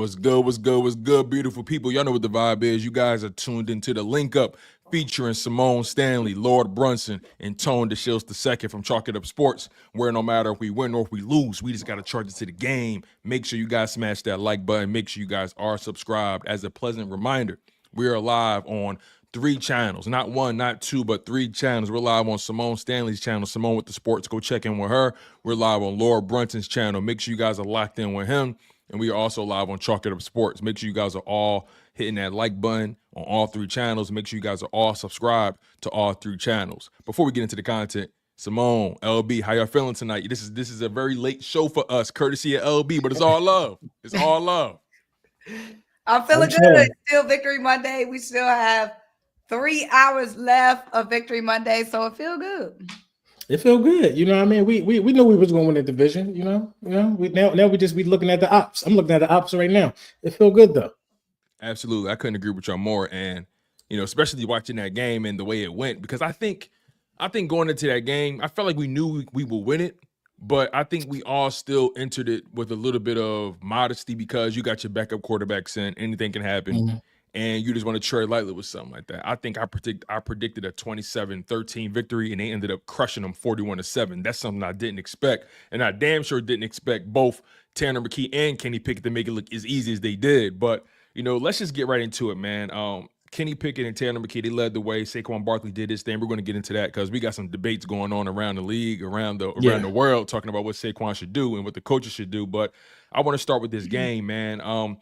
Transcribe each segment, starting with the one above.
What's good? What's good? What's good, beautiful people? Y'all know what the vibe is. You guys are tuned into the Link Up featuring Symone Stanley, Lord Brunson, and Tone DeShields II from Chalk It Up Sports, where no matter if we win or if we lose, we just got to charge it to the game. Make sure you guys smash that like button. Make sure you guys are subscribed. As a pleasant reminder, we are live on 3 channels, not 1, not 2, but 3 channels. We're live on Symone Stanley's channel, Symone with the Sports. Go check in with her. We're live on Lord Brunson's channel. Make sure you guys are locked in with him. And we are also live on Chalk It Up Sports. Make sure you guys are all hitting that like button on all 3 channels. Make sure you guys are all subscribed to all 3 channels. Before we get into the content, Symone, LB, how y'all feeling tonight? This is a very late show for us, courtesy of LB, but it's all love. It's all love. I'm feeling good. Still Victory Monday. We still have 3 hours left of Victory Monday, so it feels good. It feel good, you know what I mean? We knew we was going to win the division, you know. We now we just be looking at the ops. I'm looking at the ops right now. It feel good though. Absolutely, I couldn't agree with y'all more, and especially watching that game and the way it went, because I think going into that game, I felt like we knew we would win it, but I think we all still entered it with a little bit of modesty because you got your backup quarterbacks in, anything can happen. Mm-hmm. And you just want to tread lightly with something like that. I think I predicted a 27-13 victory, and they ended up crushing them 41-7. That's something I didn't expect, and I damn sure didn't expect both Tanner McKee and Kenny Pickett to make it look as easy as they did. But let's just get right into it, man. Kenny Pickett and Tanner McKee, they led the way. Saquon Barkley did his thing. We're going to get into that because we got some debates going on around the league, around the world, talking about what Saquon should do and what the coaches should do. But I want to start with this game, man.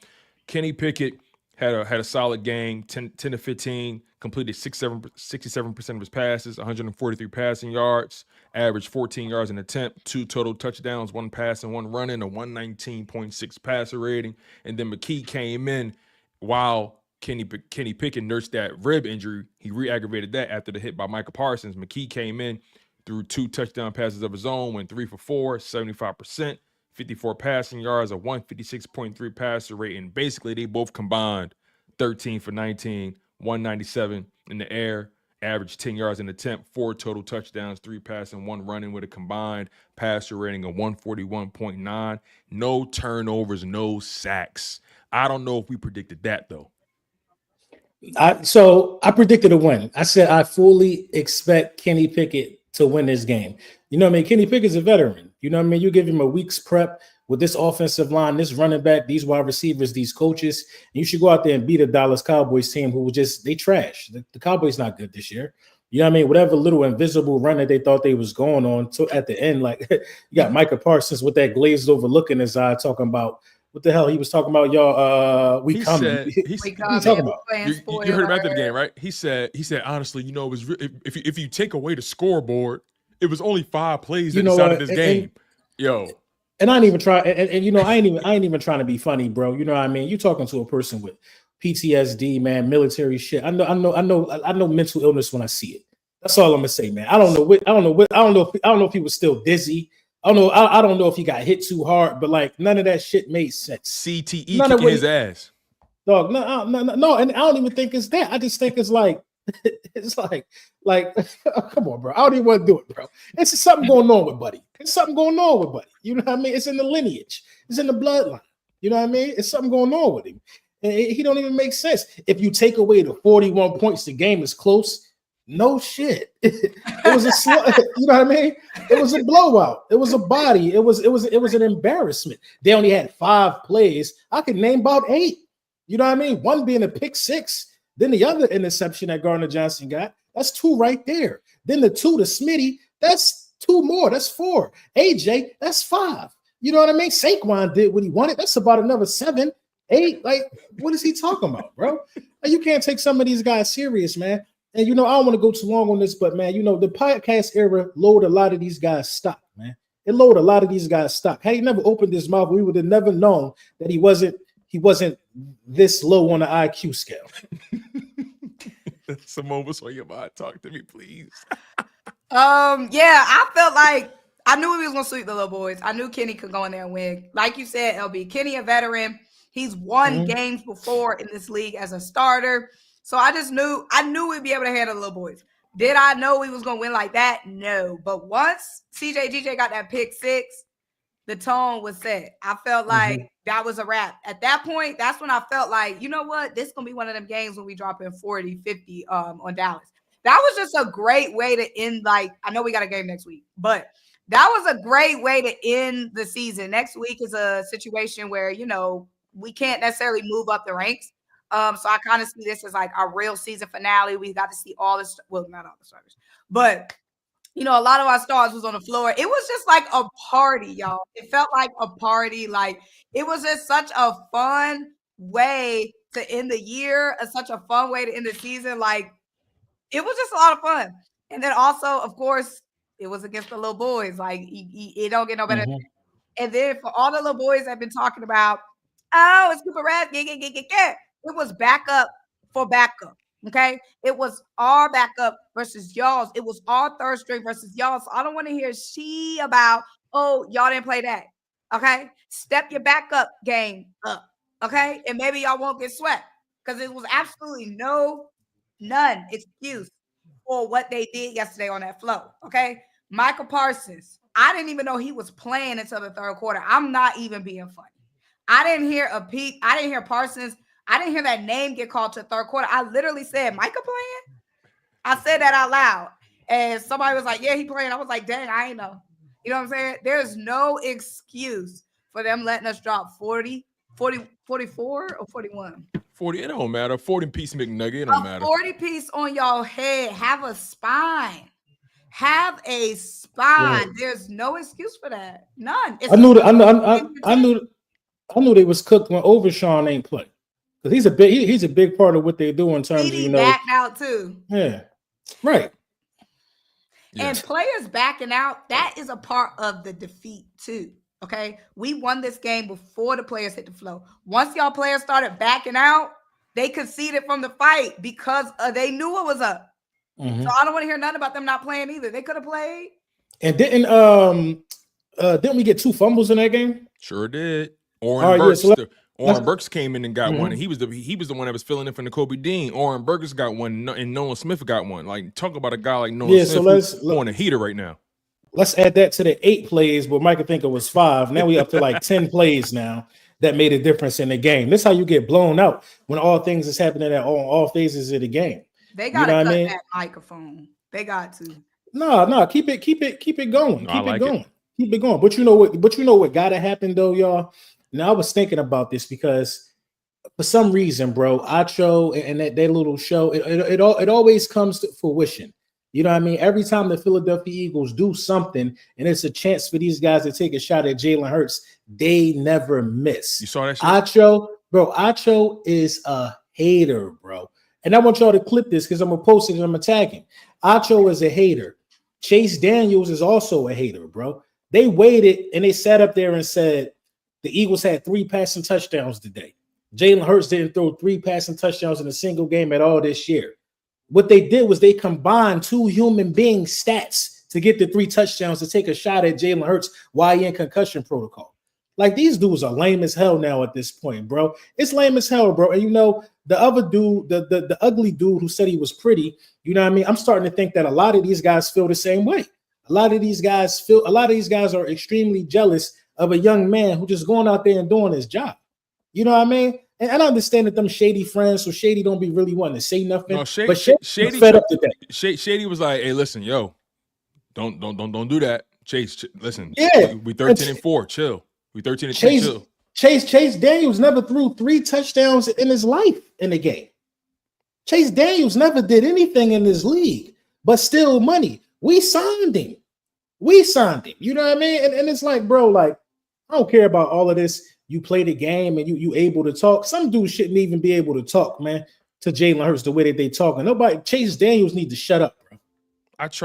Kenny Pickett had a solid game, 10 to 15, completed 67% of his passes, 143 passing yards, averaged 14 yards an attempt, 2 total touchdowns, 1 pass and 1 run in, a 119.6 passer rating. And then McKee came in while Kenny Pickett nursed that rib injury. He re-aggravated that after the hit by Micah Parsons. McKee came in, threw 2 touchdown passes of his own, went 3 for 4, 75%. 54 passing yards, a 156.3 passer rate, and basically they both combined 13 for 19, 197 in the air, averaged 10 yards an attempt, 4 total touchdowns, 3 passing, 1 running with a combined passer rating of 141.9. No turnovers, no sacks. I don't know if we predicted that though. So I predicted a win. I said I fully expect Kenny Pickett to win this game. You know what I mean? Kenny Pickett's a veteran. You know what I mean? You give him a week's prep with this offensive line, this running back, these wide receivers, these coaches, and you should go out there and beat a Dallas Cowboys team who they trash. The Cowboys not good this year. You know what I mean? Whatever little invisible run that they thought they was going on to at the end, like you got Micah Parsons with that glazed over look in his eye talking about what the hell he was talking about, y'all. We coming. He's talking about. You heard him after the game, right? He said, honestly, it was if you take away the scoreboard, it was only 5 plays that decided this game. And I ain't even try, and I ain't even trying to be funny, bro. You know what I mean? You're talking to a person with PTSD, man, military shit. I know mental illness when I see it. That's all I'm gonna say, man. I don't know if he was still dizzy. I don't know if he got hit too hard, but like none of that shit made sense. CTE kicking his ass. Dog, no, and I don't even think it's that. I just think it's like come on, bro. I don't even want to do it, bro. It's something going on with Buddy. You know what I mean? It's in the lineage. It's in the bloodline. You know what I mean? It's something going on with him. And he don't even make sense. If you take away the 41 points, the game is close. No shit. It was a you know what I mean? It was a blowout. It was a body. It was an embarrassment. They only had 5 plays. I could name about 8. You know what I mean? One being a pick 6. Then the other interception that Gardner Johnson got, that's 2 right there. Then the 2 to Smitty, that's 2 more. That's 4. AJ, that's 5. You know what I mean? Saquon did what he wanted. That's about another 7, 8. Like, what is he talking about, bro? You can't take some of these guys serious, man. And, I don't want to go too long on this, but, man, the podcast era lowered a lot of these guys' stock, man. It lowered a lot of these guys' stock. Had he never opened his mouth, we would have never known that he wasn't this low on the IQ scale. Symone, what's on your mind? Talk to me, please. I felt like I knew we was gonna sweep the little boys. I knew Kenny could go in there and win. Like you said, LB, Kenny a veteran. He's won games before in this league as a starter. So I knew we'd be able to handle the little boys. Did I know we was gonna win like that? No. But once CJ got that pick 6, the tone was set. I felt like that was a wrap. At that point, that's when I felt like, you know what? This is going to be one of them games when we drop in 40, 50 on Dallas. That was just a great way to end. Like, I know we got a game next week, but that was a great way to end the season. Next week is a situation where, you know, we can't necessarily move up the ranks. So I kind of see this as like our real season finale. We got to see all this. Well, not all the starters, but you know, a lot of our stars was on the floor. It was just like a party, y'all. It felt like a party. Like it was just such a fun way to end the year, such a fun way to end the season. Like it was just a lot of fun. And then also, of course, it was against the little boys. Like it don't get no better. And then for all the little boys that have been talking about, oh, it's Cooper Red, it was backup for backup. Okay, it was our backup versus y'all's. It was our third string versus y'all. So I don't want to hear she about, oh, y'all didn't play that. Okay, step your backup game up. Okay, and maybe y'all won't get swept because it was absolutely none excuse for what they did yesterday on that flow. Okay, Michael Parsons, I didn't even know he was playing until the third quarter. I'm not even being funny. I didn't hear a peep. I didn't hear Parsons. I didn't hear that name get called to the third quarter. I literally said, Micah playing? I said that out loud. And somebody was like, yeah, he playing. I was like, dang, I ain't know. You know what I'm saying? There's no excuse for them letting us drop 40, 44, or 41. 40, it don't matter. 40-piece McNugget, it don't matter. 40-piece on y'all head. Have a spine. Have a spine. Yeah. There's no excuse for that. None. It's I knew they was cooked when Overshawn ain't play. Because he's a big part of what they do in terms of, you know, backed out too. Yeah. Right. And players backing out, that is a part of the defeat too. Okay. We won this game before the players hit the flow. Once y'all players started backing out, they conceded from the fight because they knew what was up. So I don't want to hear nothing about them not playing either. They could have played. And didn't we get 2 fumbles in that game? Sure did. Oren Burks came in and got one, and he was the one that was filling in for Nakobe Dean. Oren Burks got one, and Nolan Smith got one. Like, talk about a guy like Nolan Smith who's on a heater right now. Let's add that to the 8 plays, but Mike, I think it was 5. Now we up to like 10 plays now that made a difference in the game. This is how you get blown out when all things is happening at all phases of the game. They got to cut that microphone. They got to. No, keep it going. Keep it going. But you know what got to happen though, y'all. Now I was thinking about this because for some reason, bro, Acho and that little show, it always comes to fruition. You know what I mean? Every time the Philadelphia Eagles do something and it's a chance for these guys to take a shot at Jalen Hurts, they never miss. You saw that shit? Acho is a hater, bro. And I want y'all to clip this because I'm going to post it and I'm going to tag him. Acho is a hater. Chase Daniels is also a hater, bro. They waited and they sat up there and said, the Eagles had 3 passing touchdowns today. Jalen Hurts didn't throw 3 passing touchdowns in a single game at all this year. What they did was they combined 2 human being stats to get the 3 touchdowns to take a shot at Jalen Hurts while he in concussion protocol. Like, these dudes are lame as hell now at this point, bro. It's lame as hell, bro. And you know, the other dude, the ugly dude who said he was pretty, you know what I mean? I'm starting to think that a lot of these guys feel the same way. A lot of these guys are extremely jealous of a young man who just going out there and doing his job. You know what I mean? And I understand that them shady friends, so Shady don't be really wanting to say nothing. No, but Shady fed up today. Shady was like, "Hey, listen, yo, don't do that, Chase. Listen, yeah, we 13-4, chill. We 13-3, chill." Chase Daniels never threw 3 touchdowns in his life in the game. Chase Daniels never did anything in this league, but still money. We signed him. You know what I mean? And it's like, bro, like, I don't care about all of this. You play the game and you able to talk. Some dudes shouldn't even be able to talk, man, to Jalen Hurts the way that they talk. And Chase Daniels need to shut up, bro.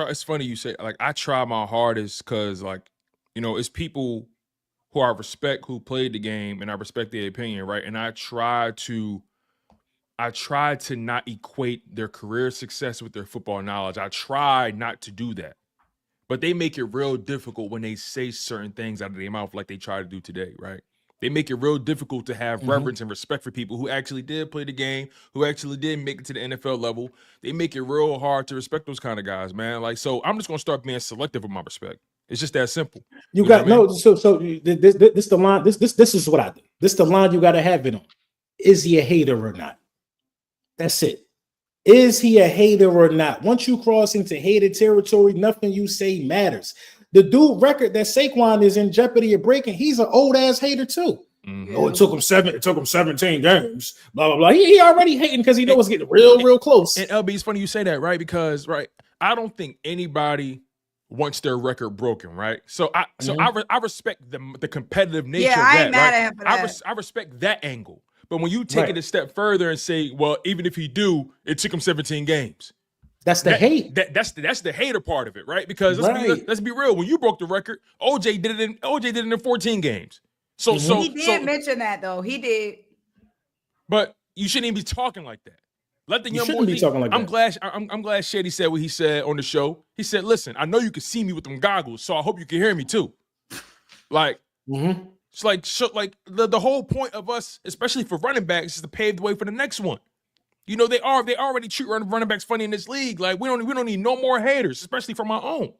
It's funny you say, like, I try my hardest because, like, you know, it's people who I respect who played the game and I respect their opinion, right? And I try to not equate their career success with their football knowledge. I try not to do that. But they make it real difficult when they say certain things out of their mouth like they try to do today, right? They make it real difficult to have reverence and respect for people who actually did play the game, who actually did make it to the NFL level. They make it real hard to respect those kind of guys, man. Like, so I'm just going to start being selective with my respect. It's just that simple. You got no. So this the line. This is what I do. This the line you got to have it on. Is he a hater or not? That's it. Is he a hater or not? Once you cross into hater territory, nothing you say matters. The dude record that Saquon is in jeopardy of breaking, he's an old ass hater too. Mm-hmm. Oh, it took him 17 games. Blah blah blah. He already hating because he knows it's getting real close. And LB, it's funny you say that, right? Because I don't think anybody wants their record broken, right? So I respect the competitive nature of that. I ain't mad at him for that. I respect that angle. But when you take it a step further and say, well, even if he do, it took him 17 games. That's the hate. That's the hater part of it, right? Because let's be real. When you broke the record, OJ did it in 14 games. So he did mention that though. He did. But you shouldn't even be talking like that. Let the young boy be talking like that. I'm glad Shady said what he said on the show. He said, "Listen, I know you can see me with them goggles, so I hope you can hear me too." Like. Mm-hmm. It's like the whole point of us, especially for running backs, is to pave the way for the next one. You know, they already treat running backs funny in this league. Like we don't need no more haters, especially from our own.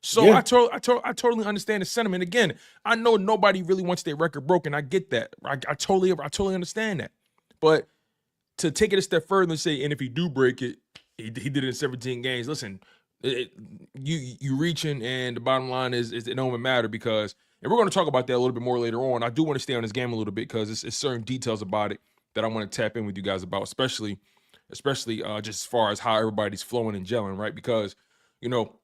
So yeah. I totally understand the sentiment. Again, I know nobody really wants their record broken. I get that. I totally understand that. But to take it a step further and say, and if he do break it, he did it in 17 games. Listen, you reaching, and the bottom line is it don't even matter because. And we're going to talk about that a little bit more later on. I do want to stay on this game a little bit because it's certain details about it that I want to tap in with you guys about, especially just as far as how everybody's flowing and gelling, right? Because, you know,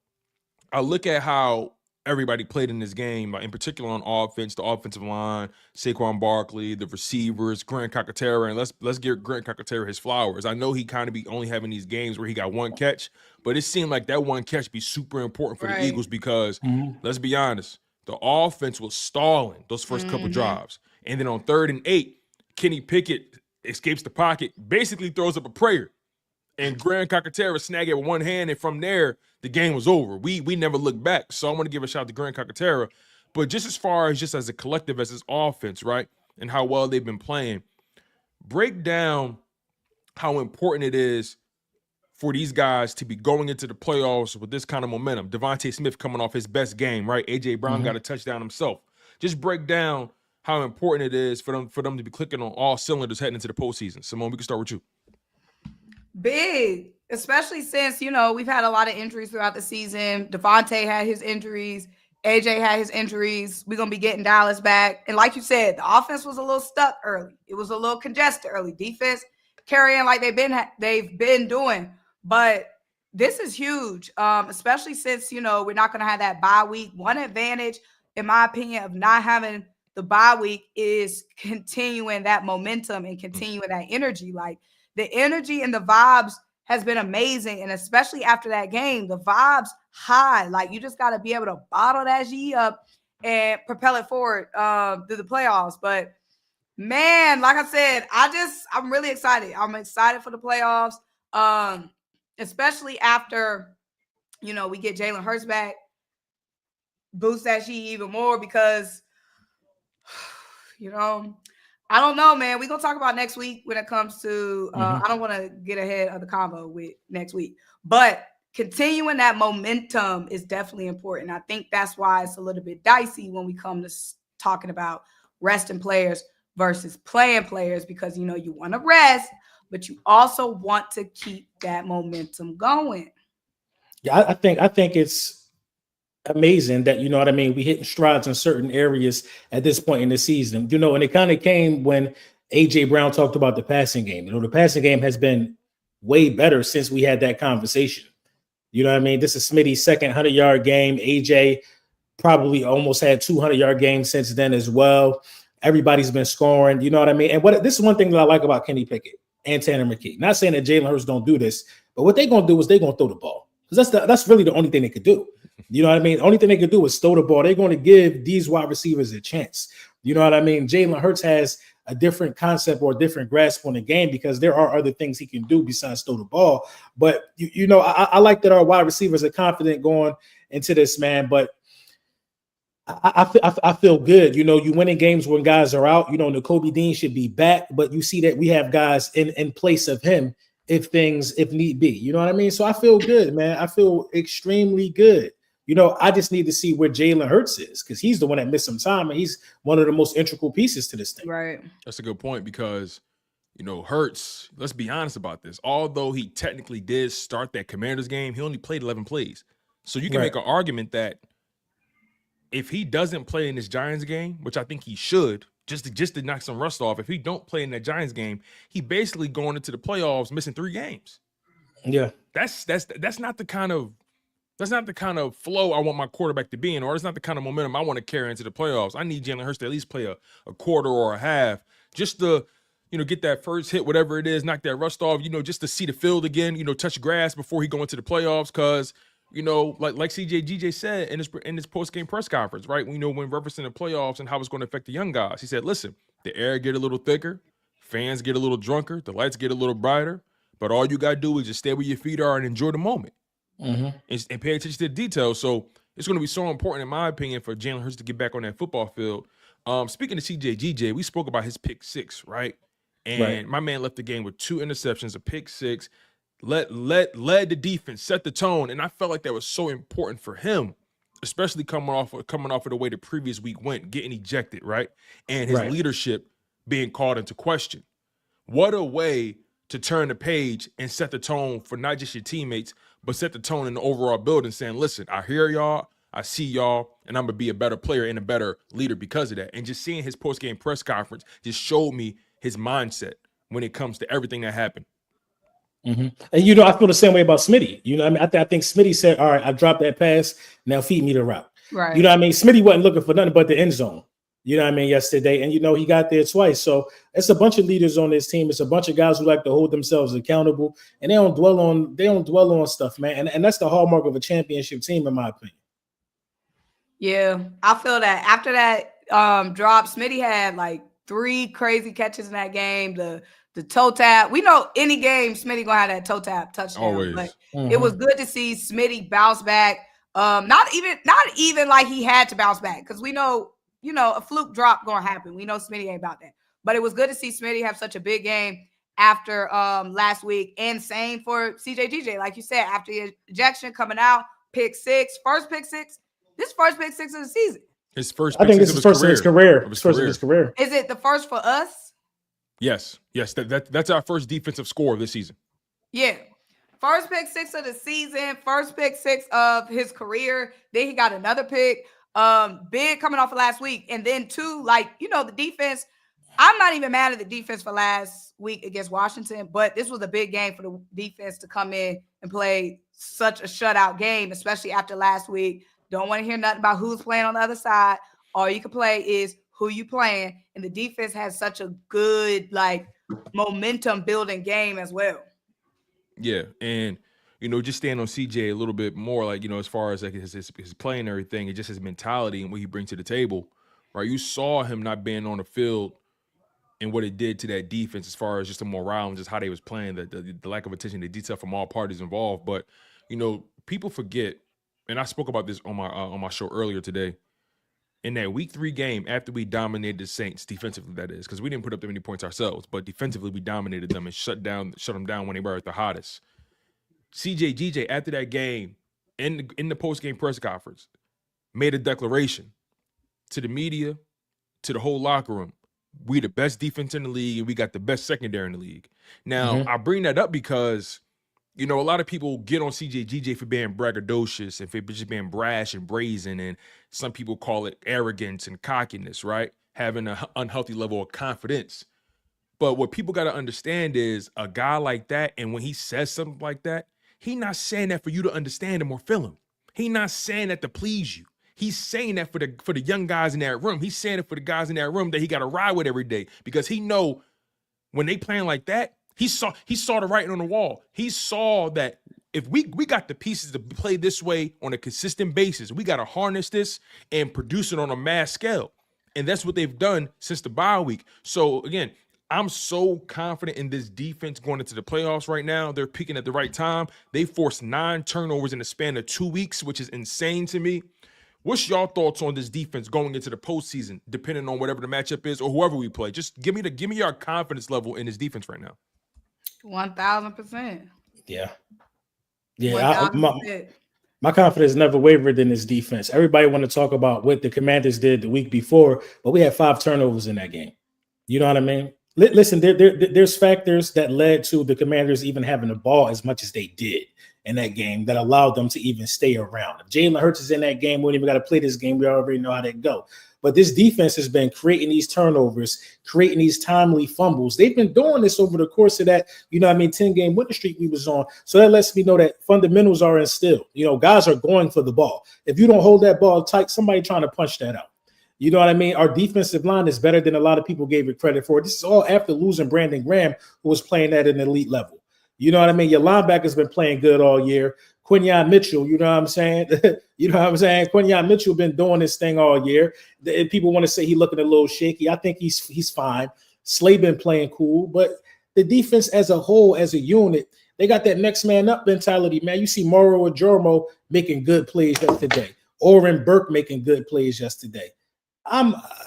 I look at how everybody played in this game, in particular on offense, the offensive line, Saquon Barkley, the receivers, Grant Calcaterra, and let's give Grant Calcaterra his flowers. I know he kind of be only having these games where he got one catch, but it seemed like that one catch be super important for the Eagles because, let's be honest, the offense was stalling those first couple drives. And then on 3rd and 8, Kenny Pickett escapes the pocket, basically throws up a prayer. And Grant Calcaterra snagged it with one hand, and from there, the game was over. We never looked back. So I want to give a shout out to Grant Calcaterra. But just as far as just as a collective as this offense, right, and how well they've been playing, break down how important it is for these guys to be going into the playoffs with this kind of momentum. DeVonta Smith coming off his best game, right? A.J. Brown got a touchdown himself. Just break down how important it is for them to be clicking on all cylinders heading into the postseason. Symone, we can start with you. Big, especially since, you know, we've had a lot of injuries throughout the season. DeVonta had his injuries. AJ had his injuries. We're going to be getting Dallas back. And like you said, the offense was a little stuck early. It was a little congested early. Defense carrying like they've been doing. But this is huge, especially since, you know, we're not going to have that bye week. One advantage, in my opinion, of not having the bye week is continuing that momentum and continuing that energy. Like the energy and the vibes has been amazing. And especially after that game, the vibes high. Like you just got to be able to bottle that G up and propel it forward through the playoffs. But man, like I said, I'm really excited. I'm excited for the playoffs. Especially after, you know, we get Jalen Hurts back, boost that sheet even more because, you know, I don't know, man. We're going to talk about next week when it comes to, I don't want to get ahead of the convo with next week, but continuing that momentum is definitely important. I think that's why it's a little bit dicey when we come to talking about resting players versus playing players because, you know, you want to rest, but you also want to keep that momentum going. Yeah, I think it's amazing that, you know what I mean, we hitting strides in certain areas at this point in the season. You know, and it kind of came when A.J. Brown talked about the passing game. You know, the passing game has been way better since we had that conversation. You know what I mean? This is Smitty's second 100-yard game. A.J. probably almost had 200-yard games since then as well. Everybody's been scoring. You know what I mean? And this is one thing that I like about Kenny Pickett and Tanner McKee. Not saying that Jalen Hurts don't do this, but what they're going to do is they're going to throw the ball. Because that's really the only thing they could do. You know what I mean? The only thing they could do is throw the ball. They're going to give these wide receivers a chance. You know what I mean? Jalen Hurts has a different concept or a different grasp on the game because there are other things he can do besides throw the ball. But, you know, I like that our wide receivers are confident going into this, man. But I feel good. You know, you winning games when guys are out. You know, Nakobe Dean should be back, but you see that we have guys in place of him if need be. You know what I mean? So I feel good, man. I feel extremely good I just need to see where Jalen Hurts is because he's the one that missed some time and he's one of the most integral pieces to this thing. Right. That's a good point because, Hurts, let's be honest about this. Although he technically did start that Commanders game, he only played 11 plays. So you can make an argument that if he doesn't play in this Giants game, which I think he should, just to knock some rust off, if he don't play in that Giants game, he basically going into the playoffs missing 3 games. Yeah. That's not the kind of flow I want my quarterback to be in, or it's not the kind of momentum I want to carry into the playoffs. I need Jalen Hurts to at least play a quarter or a half just to, get that first hit, whatever it is, knock that rust off, just to see the field again, touch grass before he go into the playoffs. Because, like CJGJ said in his post-game press conference, right? When referencing the playoffs and how it's going to affect the young guys, he said, listen, the air get a little thicker, fans get a little drunker, the lights get a little brighter, but all you got to do is just stay where your feet are and enjoy the moment. And pay attention to the details. So it's going to be so important, in my opinion, for Jalen Hurts to get back on that football field. Speaking of CJGJ, we spoke about his pick 6, right? And my man left the game with 2 interceptions, a pick 6, led the defense, set the tone, and I felt like that was so important for him, especially coming off of the way the previous week went, getting ejected, right? And his leadership being called into question. What a way to turn the page and set the tone for not just your teammates, but set the tone in the overall building, saying, listen, I hear y'all, I see y'all, and I'm going to be a better player and a better leader because of that. And just seeing his post-game press conference just showed me his mindset when it comes to everything that happened. And, I feel the same way about Smitty. I think Smitty said, all right, I dropped that pass, now feed me the route. Right. Smitty wasn't looking for nothing but the end zone. Yesterday. And, he got there twice. So it's a bunch of leaders on this team. It's a bunch of guys who like to hold themselves accountable and they don't dwell on stuff, man. And that's the hallmark of a championship team, in my opinion. Yeah, I feel that after that drop, Smitty had like 3 crazy catches in that game. The toe tap. We know any game Smitty gonna have that toe tap touchdown. Always. But it was good to see Smitty bounce back. Not even like he had to bounce back because we know, a fluke drop gonna happen. We know Smitty ain't about that. But it was good to see Smitty have such a big game after last week. And same for CJGJ, like you said, after the ejection coming out, pick 6, first pick 6. This first pick 6 of the season. His first. I think this is first of his career. First of his career. Is it the first for us? Yes. That's our first defensive score of this season. Yeah. First pick 6 of the season, first pick 6 of his career. Then he got another pick. Big coming off of last week. And then 2, the defense. I'm not even mad at the defense for last week against Washington, but this was a big game for the defense to come in and play such a shutout game, especially after last week. Don't want to hear nothing about who's playing on the other side. All you can play is who you playing. And the defense has such a good, momentum building game as well. Yeah. And, just staying on CJ a little bit more, as far as his playing and everything, and just his mentality and what he brings to the table, right? You saw him not being on the field and what it did to that defense as far as just the morale and just how they was playing, the lack of attention to detail from all parties involved. But, people forget, and I spoke about this on my show earlier today, in that week 3 game after we dominated the Saints defensively, that is, because we didn't put up that many points ourselves, but defensively we dominated them and shut them down when they were at the hottest. CJGJ, after that game, in the post-game press conference, made a declaration to the media, to the whole locker room. We the best defense in the league, and we got the best secondary in the league. Now, I bring that up because, a lot of people get on CJGJ for being braggadocious and for just being brash and brazen, and some people call it arrogance and cockiness, right? Having an unhealthy level of confidence. But what people got to understand is a guy like that, and when he says something like that, he's not saying that for you to understand him or feel him. He's not saying that to please you. He's saying that for the young guys in that room. He's saying it for the guys in that room that he got to ride with every day, because he know when they playing like that, he saw the writing on the wall. He saw that if we got the pieces to play this way on a consistent basis, we got to harness this and produce it on a mass scale. And that's what they've done since the bye week. So again, I'm so confident in this defense going into the playoffs right now. They're peaking at the right time. They forced 9 turnovers in the span of 2 weeks, which is insane to me. What's y'all thoughts on this defense going into the postseason, depending on whatever the matchup is or whoever we play? Just give me your confidence level in this defense right now. 1,000%. Yeah. 1,000%. My confidence never wavered in this defense. Everybody want to talk about what the Commanders did the week before, but we had 5 turnovers in that game. You know what I mean? Listen, there's factors that led to the Commanders even having the ball as much as they did in that game that allowed them to even stay around. If Jalen Hurts is in that game, we don't even got to play this game. We already know how that go. But this defense has been creating these turnovers, creating these timely fumbles. They've been doing this over the course of that, 10-game winning streak we was on. So that lets me know that fundamentals are instilled. Guys are going for the ball. If you don't hold that ball tight, somebody trying to punch that out. You know what I mean? Our defensive line is better than a lot of people gave it credit for. This is all after losing Brandon Graham, who was playing at an elite level. You know what I mean? Your linebacker's been playing good all year. Quinyon Mitchell, you know what I'm saying? Quinyon Mitchell been doing this thing all year. And people want to say he's looking a little shaky. I think he's fine. Slay been playing cool, but the defense as a whole, as a unit, they got that next man up mentality, man. You see Moro Ajomo making good plays yesterday. Oren Burke making good plays yesterday.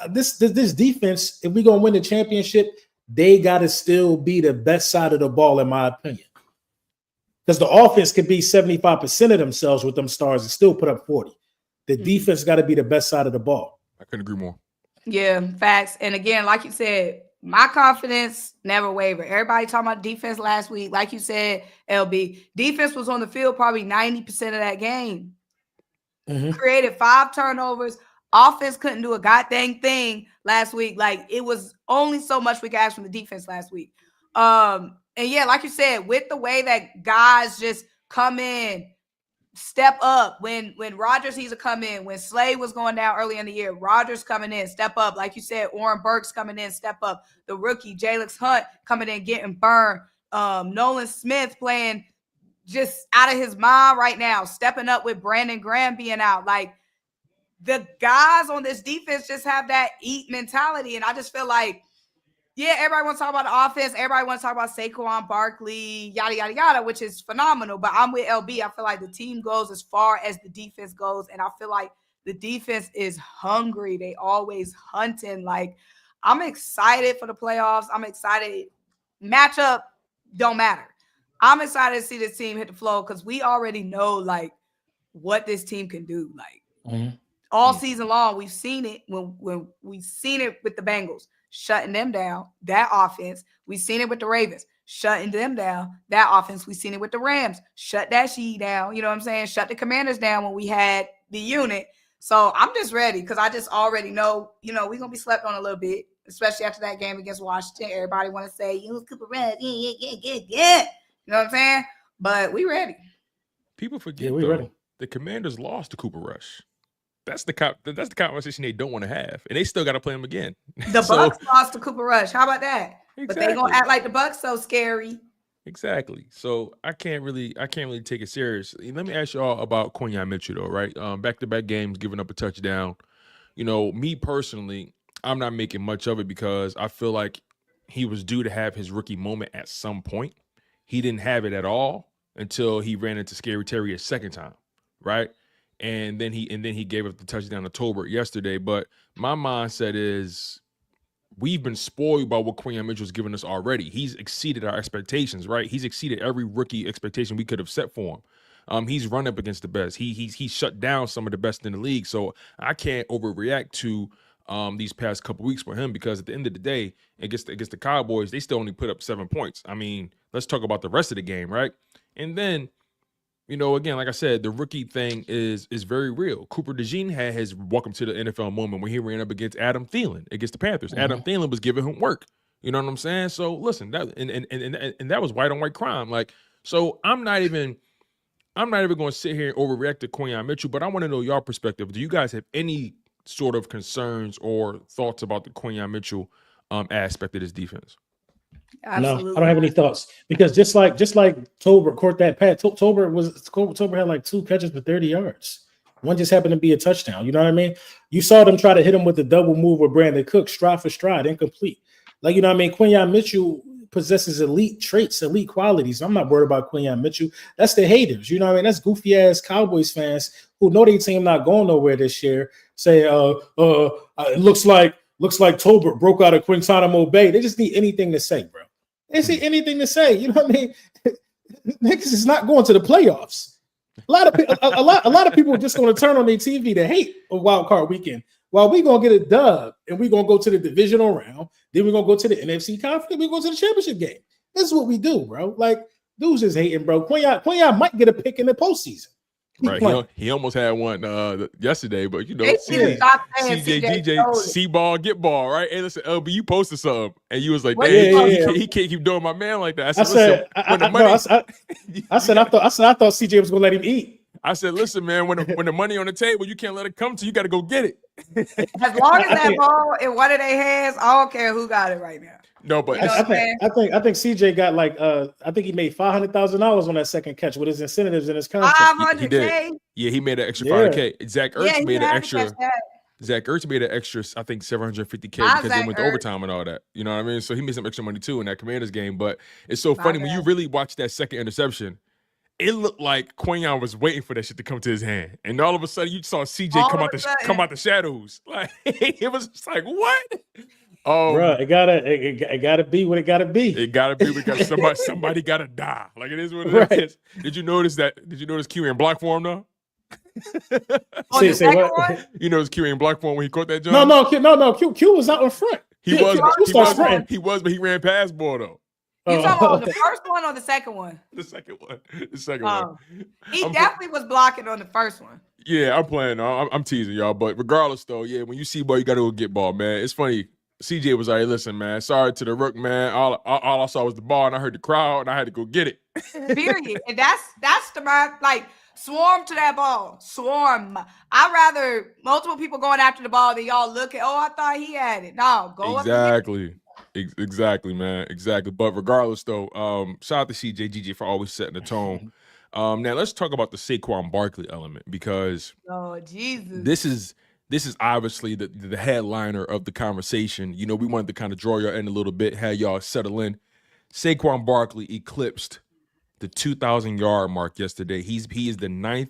This defense, if we're gonna win the championship, they gotta still be the best side of the ball, in my opinion. Because the offense could be 75% of themselves with them stars and still put up 40. The defense got to be the best side of the ball. I couldn't agree more. Yeah, facts. And again, like you said, my confidence never wavered. Everybody talking about defense last week. Like you said, LB, defense was on the field probably 90% of that game. Created 5 turnovers. Offense couldn't do a goddamn thing last week. Like, it was only so much we could ask from the defense last week. And yeah, like you said, with the way that guys just come in, step up. When Rodgers needs to come in, when Slay was going down early in the year, Rodgers coming in, step up. Like you said, Oren Burks coming in, step up. The rookie, Jalen Hunt, coming in, getting burned. Nolan Smith playing just out of his mind right now, stepping up with Brandon Graham being out. Like, the guys on this defense just have that eat mentality. And I just feel like, yeah, everybody wants to talk about the offense. Everybody wants to talk about Saquon Barkley, yada, yada, yada, which is phenomenal. But I'm with LB. I feel like the team goes as far as the defense goes. And I feel like the defense is hungry. They always hunting. Like, I'm excited for the playoffs. I'm excited. Matchup don't matter. I'm excited to see this team hit the floor because we already know, like, what this team can do. Like, all season long, we've seen it when we've seen it with the Bengals. Shutting them down, that offense. We've seen it with the Ravens, shutting them down, that offense. We've seen it with the Rams, shut that shit down. You know what I'm saying? Shut the Commanders down when we had the unit. So I'm just ready because I just already know, we're going to be slept on a little bit, especially after that game against Washington. Everybody want to say, Cooper Rush, yeah. You know what I'm saying? But we ready. People forget, ready. The Commanders lost to Cooper Rush. That's the conversation they don't want to have, and they still got to play him again. The Bucs lost to Cooper Rush. How about that? Exactly. But they gonna act like the Bucs so scary. Exactly. So I can't really take it serious. Let me ask y'all about Quinyon Mitchell, though. Right, back-to-back games, giving up a touchdown. Me personally, I'm not making much of it because I feel like he was due to have his rookie moment at some point. He didn't have it at all until he ran into Scary Terry a second time. Right. And then he gave up the touchdown to Tolbert yesterday. But my mindset is we've been spoiled by what Quinyon Mitchell's given us already. He's exceeded our expectations, right? He's exceeded every rookie expectation we could have set for him. He's run up against the best. He shut down some of the best in the league. So I can't overreact to these past couple weeks for him because at the end of the day, against the Cowboys, they still only put up 7 points. I mean, let's talk about the rest of the game, right? And then again, like I said, the rookie thing is very real. Cooper DeJean had his welcome to the NFL moment when he ran up against Adam Thielen against the Panthers. Adam Thielen was giving him work. You know what I'm saying? So listen, that and that was white on white crime. Like, so I'm not even going to sit here and overreact to Quinyon Mitchell, but I want to know your perspective. Do you guys have any sort of concerns or thoughts about the Quinyon Mitchell aspect of this defense? Absolutely. No, I don't have any thoughts because just like Tolbert caught that pass. Tolbert had like 2 catches for 30 yards. One just happened to be a touchdown. You know what I mean? You saw them try to hit him with the double move with Brandon Cook, stride for stride, incomplete. Like, you know what I mean? Quinyon Mitchell possesses elite traits, elite qualities. I'm not worried about Quinyon Mitchell. That's the haters. You know what I mean? That's goofy ass Cowboys fans who know their team not going nowhere this year. Say, it looks like Tolbert broke out of Guantanamo Bay. They just need anything to say, bro. They see anything to say. You know what I mean? Niggas is not going to the playoffs. A lot of people are just going to turn on their TV to hate a wild card weekend. While we gonna get a dub and we're gonna go to the divisional round, then we're gonna go to the NFC conference, then we go to the championship game. This is what we do, bro. Like, dudes just hating, bro. Quinyon might get a pick in the postseason. Right, he almost had one yesterday, but you know, CJ, DJ, see ball, get ball, right? Hey, listen, LB, you posted something, and you was like, he can't keep doing my man like that. I said, I thought CJ was gonna let him eat. I said, listen, man, when the money on the table, you can't let it come to you. Got to go get it. As long as that ball in one of their hands, I don't care who got it right now. No, but I think CJ got like I think he made $500,000 on that second catch with his incentives in his contract. $500K. Yeah, he made an extra $500K. Zach Ertz made an extra. Zach Ertz made an extra, I think, $750K because they went to overtime and all that. You know what I mean? So he made some extra money too in that Commanders game. But it's so funny when you really watch that second interception. It looked like Quinyon was waiting for that shit to come to his hand, and all of a sudden you saw CJ come out the shadows. Like it was just like what? Bro, it gotta be what it gotta be. It gotta be because somebody gotta die. Like it is what it is. Did you notice Q in block form though? Say what? You notice Q in block form when he caught that jump? No. Q was out in front. He was, but he ran past ball though. You talking about the first one or the second one? The second one. He definitely was blocking on the first one. Yeah, I'm playing. I'm teasing y'all, but regardless though, yeah, when you see ball, you got to go get ball, man. It's funny. CJ was like, "Listen, man, sorry to the rook, man. All I saw was the ball, and I heard the crowd, and I had to go get it." Period. And that's the like swarm to that ball. Swarm. I'd rather multiple people going after the ball than y'all looking. Oh, I thought he had it. No, go exactly. Exactly, man. Exactly. But regardless, though, shout out to CJ GJ for always setting the tone. Now let's talk about the Saquon Barkley element because this is obviously the headliner of the conversation. You know, we wanted to kind of draw y'all in a little bit, have y'all settle in. Saquon Barkley eclipsed the 2,000-yard mark yesterday. He is the 9th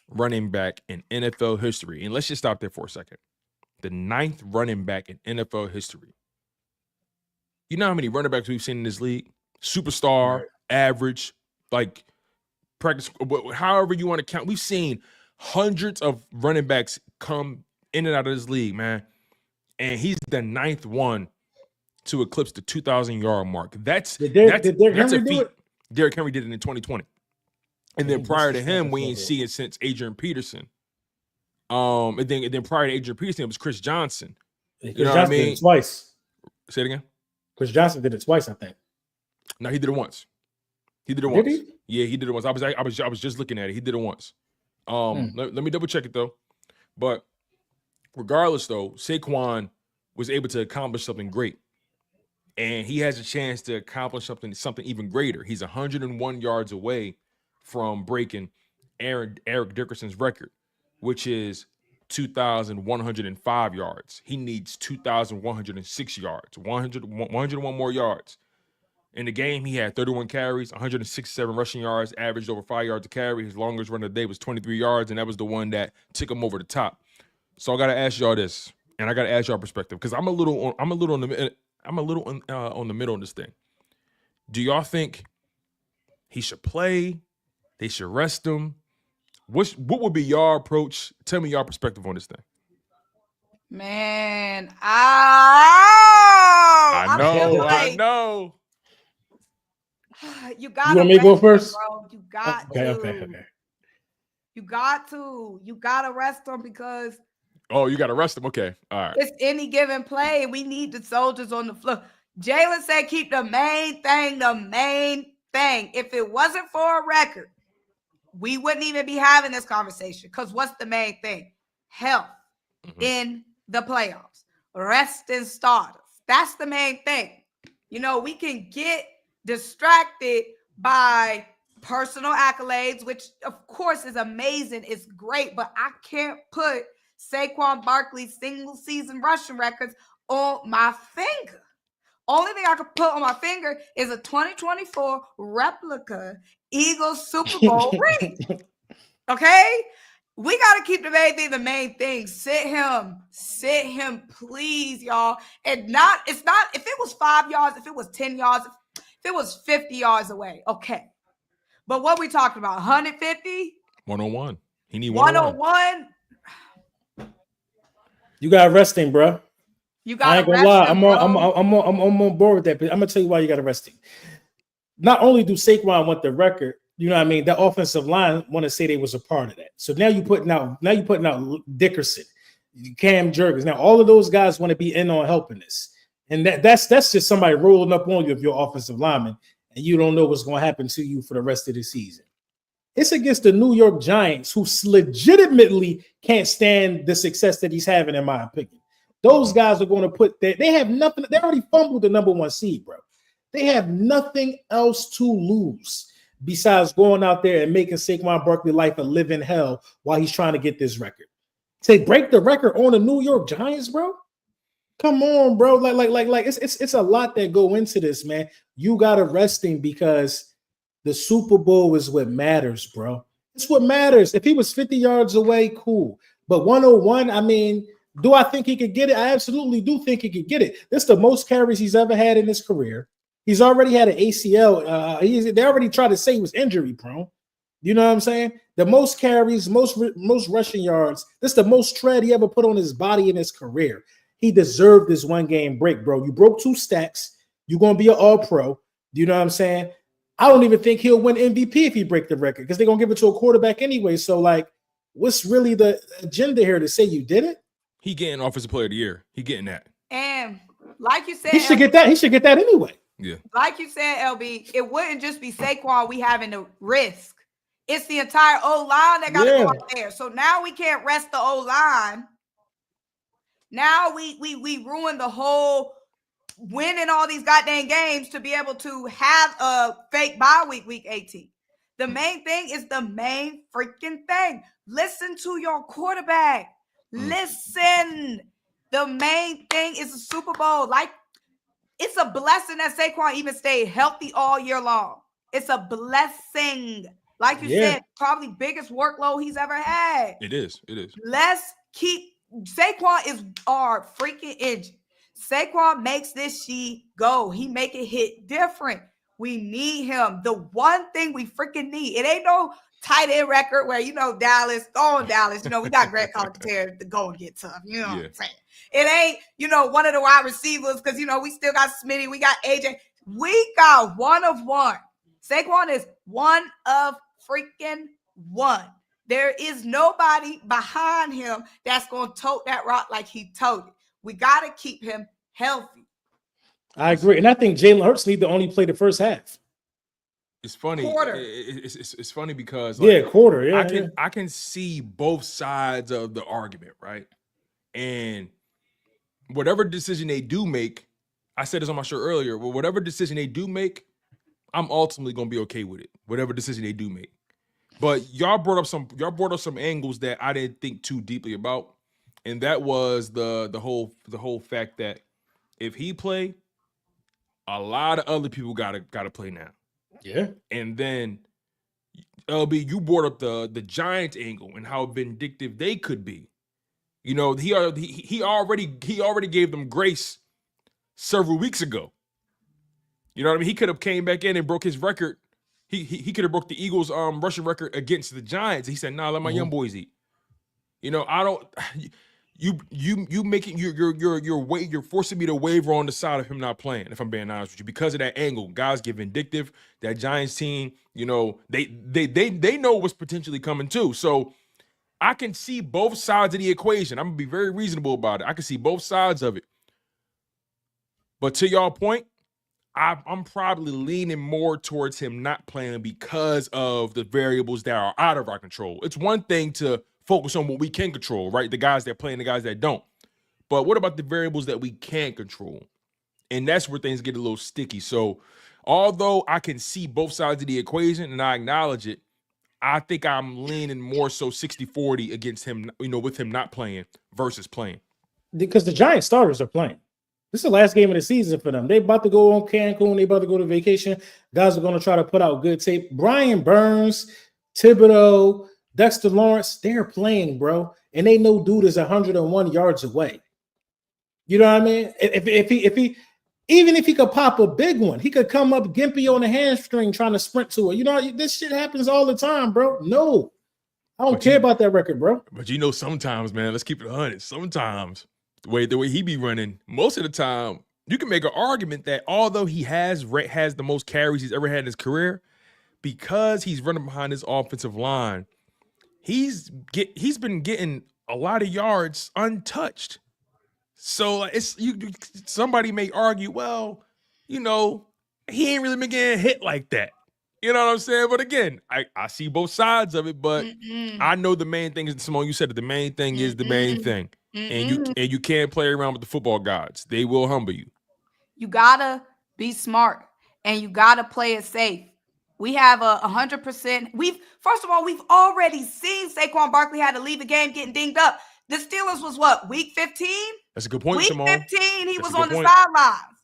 running back in NFL history. And let's just stop there for a second. The 9th running back in NFL history. You know how many running backs we've seen in this league? Superstar, right. Average, like practice, however you want to count. We've seen hundreds of running backs come in and out of this league, man. And he's the 9th one to eclipse the 2,000-yard mark. That's a feat. Derrick Henry did it in 2020. And then prior to him, we ain't seen it since Adrian Peterson. And then prior to Adrian Peterson, it was Chris Johnson. You know what I mean? Twice. Say it again. Chris Johnson did it twice, I think. No, he did it once. He? Yeah, he did it once. I was just looking at it. He did it once. Let me double check it though. But regardless, though, Saquon was able to accomplish something great, and he has a chance to accomplish something even greater. He's 101 yards away from breaking Eric Dickerson's record, which is 2,105 yards. He needs 2,106 yards, 101 more yards. In the game, he had 31 carries, 167 rushing yards, averaged over 5 yards a carry. His longest run of the day was 23 yards, and that was the one that took him over the top. So I got to ask y'all this, and I got to ask y'all perspective because I'm a little on the middle of this thing. Do y'all think he should play? They should rest him? What would be your approach? Tell me your perspective on this thing. Man, I know. You got. You want me to go first? Bro. You got okay. You got to rest him because. Oh, you got to rest him. Okay, all right. It's any given play, and we need the soldiers on the floor. Jalen said, "Keep the main thing the main thing." If it wasn't for a record, we wouldn't even be having this conversation. Because what's the main thing? Health in the playoffs, resting starters. That's the main thing. You know, we can get distracted by personal accolades, which of course is amazing. It's great, but I can't put Saquon Barkley's single season rushing records on my finger. Only thing I could put on my finger is a 2024 replica Eagles Super Bowl ring. Okay? We got to keep the main thing the main thing. Sit him, please, y'all. And if it was 5 yards, if it was 10 yards, if it was 50 yards away, okay. But what we talking about? 150? 101. He need 101. You got to rest him, bro. You got I ain't to gonna rest lie. him, I'm on board with that. But I'm gonna tell you why you got to rest him. Not only do Saquon want the record, you know what I mean? The offensive line want to say they was a part of that. So now you putting out Dickerson, Cam Jurgens. Now all of those guys want to be in on helping this. And that's just somebody rolling up on you if you're offensive lineman and you don't know what's going to happen to you for the rest of the season. It's against the New York Giants, who legitimately can't stand the success that he's having, in my opinion. Those guys are going to put that. They have nothing. They already fumbled the number 1 seed, bro. They have nothing else to lose besides going out there and making Saquon Barkley life a living hell while he's trying to get this record. To break the record on the New York Giants, bro. Come on, bro. Like it's a lot that go into this, man. You gotta rest him because the Super Bowl is what matters, bro. It's what matters. If he was 50 yards away, cool. But 101, I mean, do I think he could get it? I absolutely do think he could get it. This is the most carries he's ever had in his career. He's already had an ACL. They already tried to say he was injury prone. You know what I'm saying? The most carries, most rushing yards. This is the most tread he ever put on his body in his career. He deserved this 1 game break, bro. You broke 2 stacks. You're going to be an all-pro. You know what I'm saying? I don't even think he'll win MVP if he break the record because they're going to give it to a quarterback anyway. So, like, what's really the agenda here to say you did it? He getting Offensive Player of the Year. He getting that. And like you said, he should get that. He should get that anyway. Yeah. Like you said, LB, it wouldn't just be Saquon we having to risk. It's the entire O-line that got to go out there. So now we can't rest the O-line. Now we ruined the whole winning all these goddamn games to be able to have a fake bye week 18. The main thing is the main freaking thing. Listen to your quarterback. Listen. The main thing is the Super Bowl. Like, it's a blessing that Saquon even stayed healthy all year long. It's a blessing. Like you said, probably biggest workload he's ever had. It is. Let's keep Saquon is our freaking engine. Saquon makes this sheet go. He make it hit different. We need him. The one thing we freaking need. It ain't no tight end record where, Dallas, go on Dallas. We got Greg Collier to go and get tough. You know what I'm saying? It ain't, one of the wide receivers because, we still got Smitty. We got AJ. We got one of one. Saquon is one of freaking one. There is nobody behind him that's going to tote that rock like he toted it. We got to keep him healthy. I agree. And I think Jalen Hurts need to only play the first half. It's funny. Quarter. It's funny because quarter. Yeah, I can see both sides of the argument, right? And whatever decision they do make, I said this on my show earlier. Well, whatever decision they do make, I'm ultimately gonna be okay with it. Whatever decision they do make. But y'all brought up some angles that I didn't think too deeply about, and that was the whole fact that if he play, a lot of other people gotta play now. Yeah. And then LB, you brought up the Giants angle and how vindictive they could be. He already gave them grace several weeks ago. You know what I mean? He could have came back in and broke his record. He could have broke the Eagles rushing record against the Giants. He said, "Nah, let my young boys eat." I don't. You making you're forcing me to waver on the side of him not playing. If I'm being honest with you, because of that angle, guys get vindictive. That Giants team, they know what's potentially coming too. So I can see both sides of the equation. I'm gonna be very reasonable about it. I can see both sides of it. But to y'all point, I'm probably leaning more towards him not playing because of the variables that are out of our control. It's one thing to focus on what we can control, right? The guys that play and the guys that don't. But what about the variables that we can't control? And that's where things get a little sticky. So although I can see both sides of the equation and I acknowledge it, I think I'm leaning more so 60-40 against him, with him not playing versus playing. Because the Giants starters are playing. This is the last game of the season for them. They about to go on Cancun. They about to go to vacation. Guys are going to try to put out good tape. Brian Burns, Thibodeau, Dexter Lawrence, they're playing, bro. And they know dude is 101 yards away. You know what I mean? Even if he could pop a big one, he could come up gimpy on the hamstring trying to sprint to it. This shit happens all the time, bro. No. I don't care about that record, bro. But sometimes, man, let's keep it 100. Sometimes the way he be running, most of the time, you can make an argument that although he has the most carries he's ever had in his career, because he's running behind his offensive line, he's been getting a lot of yards untouched. So somebody may argue, well, he ain't really been getting hit like that. You know what I'm saying? But again, I see both sides of it, but I know the main thing is, Symone, you said that the main thing is the main thing. And you can't play around with the football gods. They will humble you. You gotta be smart and you gotta play it safe. We have 100%. We've already seen Saquon Barkley had to leave the game getting dinged up. The Steelers was what, week 15? That's a good point, Week Symone. 15, he was on the sidelines.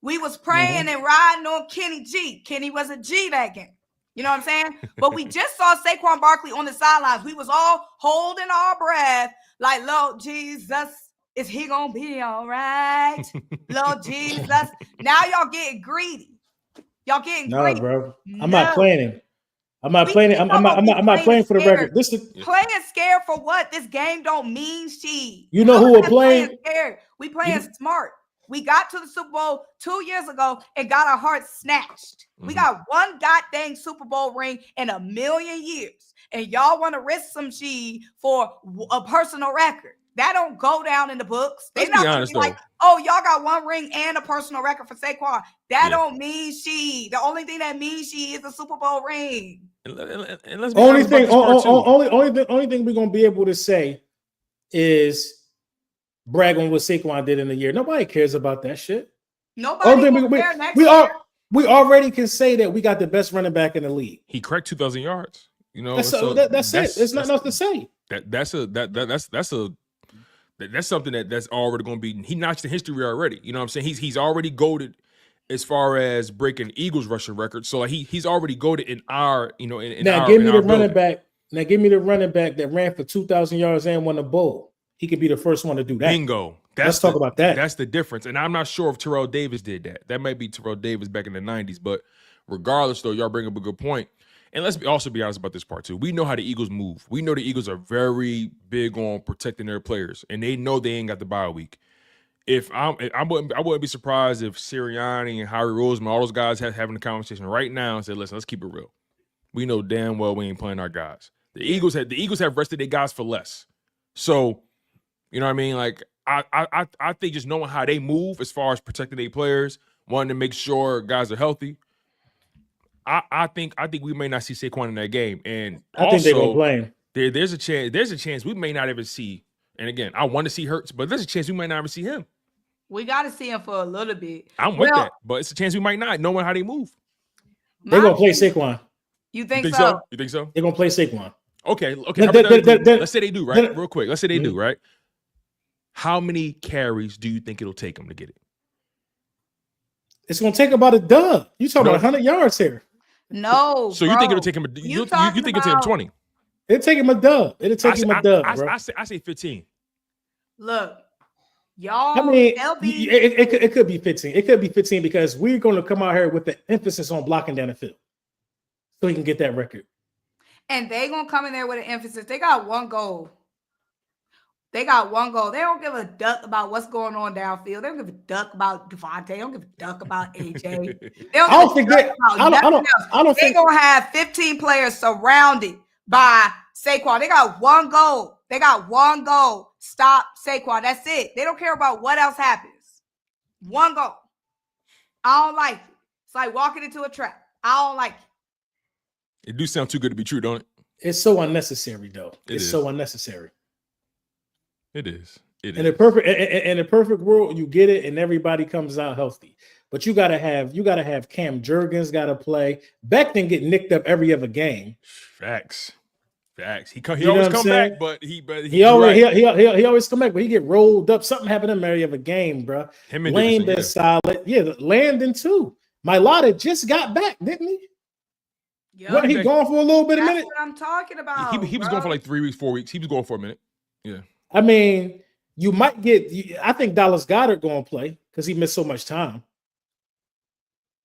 We was praying and riding on Kenny G. Kenny was a G that game. You know what I'm saying? But we just saw Saquon Barkley on the sidelines. We was all holding our breath like, Lord Jesus, is he going to be all right? Lord Jesus. Now y'all getting greedy. Y'all getting greedy. No, bro. I'm not playing him. I'm not playing it. I'm not playing for the record. Playing scared for what? This game don't mean shit. You know who we're playing? Scared. We playing smart. We got to the Super Bowl 2 years ago and got our hearts snatched. We got one goddamn Super Bowl ring in a million years. And y'all want to risk some shit for a personal record. That don't go down in the books. They're not gonna be like, oh, y'all got one ring and a personal record for Saquon. That don't mean shit. The only thing that means shit is the Super Bowl ring. And let's be only thing we're gonna be able to say is brag on what Saquon did in the year. Nobody cares about that shit. Nobody cares next year. We already can say that we got the best running back in the league. He cracked 2,000 yards. That's it. There's nothing else to say. That's something that's already going to be. He notched the history already. You know what I'm saying? He's already goated as far as breaking Eagles rushing records. So like he's already goated in our give me the running back. Now give me the running back that ran for 2,000 yards and won a bowl. He could be the first one to do that. Bingo. Let's talk about that. That's the difference. And I'm not sure if Terrell Davis did that. That might be Terrell Davis back in the 90s. But regardless, though, y'all bring up a good point. And let's also be honest about this part, too. We know how the Eagles move. We know the Eagles are very big on protecting their players. And they know they ain't got the bye week. I wouldn't be surprised if Sirianni and Harry Roseman, all those guys having a conversation right now and said, listen, let's keep it real. We know damn well we ain't playing our guys. The Eagles have rested their guys for less. So, you know what I mean? Like, I think just knowing how they move as far as protecting their players, wanting to make sure guys are healthy, I think we may not see Saquon in that game. And I think they're gonna play him. There's a chance we may not ever see. And again, I want to see Hurts, but there's a chance we might not ever see him. We got to see him for a little bit. I'm with that, but it's a chance we might not, knowing how they move. They're gonna play Saquon. You think so? You think so? They're gonna play Saquon. Okay. Let's say they do, right? Real quick. Let's say they do, right? How many carries do you think it'll take them to get it? It's going to take about a dub. You talking about 100 yards here? No. So you think it'll take him? You think it'll take him 20? It'll take him a dub. It'll take him a dub, bro. I say 15. Look, y'all. I mean, it could be 15. It could be 15 because we're going to come out here with the emphasis on blocking down the field, so he can get that record. And they gonna come in there with an emphasis. They got one goal. They don't give a duck about what's going on downfield. They don't give a duck about DeVonta. They don't give a duck about AJ. They're gonna have 15 players surrounded by Saquon. They got one goal. Stop Saquon. That's it. They don't care about what else happens. One goal. I don't like it. It's like walking into a trap. I don't like it. It do sound too good to be true, don't it? It's so unnecessary, though. It's so unnecessary. It is. In a perfect world, you get it, and everybody comes out healthy. But you gotta have Cam Jurgens gotta play. Beck didn't get nicked up every other game. Facts. He always come back, but he always come back, but he get rolled up. Something happened in him every other game, bro. Lane been solid. Yeah, Landon too. Mailata just got back, didn't he? What, he gone for a little bit of minute? That's what I'm talking about. He was going for like 3 weeks, 4 weeks. He was going for a minute. Yeah. I mean, you might get. I think Dallas Goedert going to play because he missed so much time.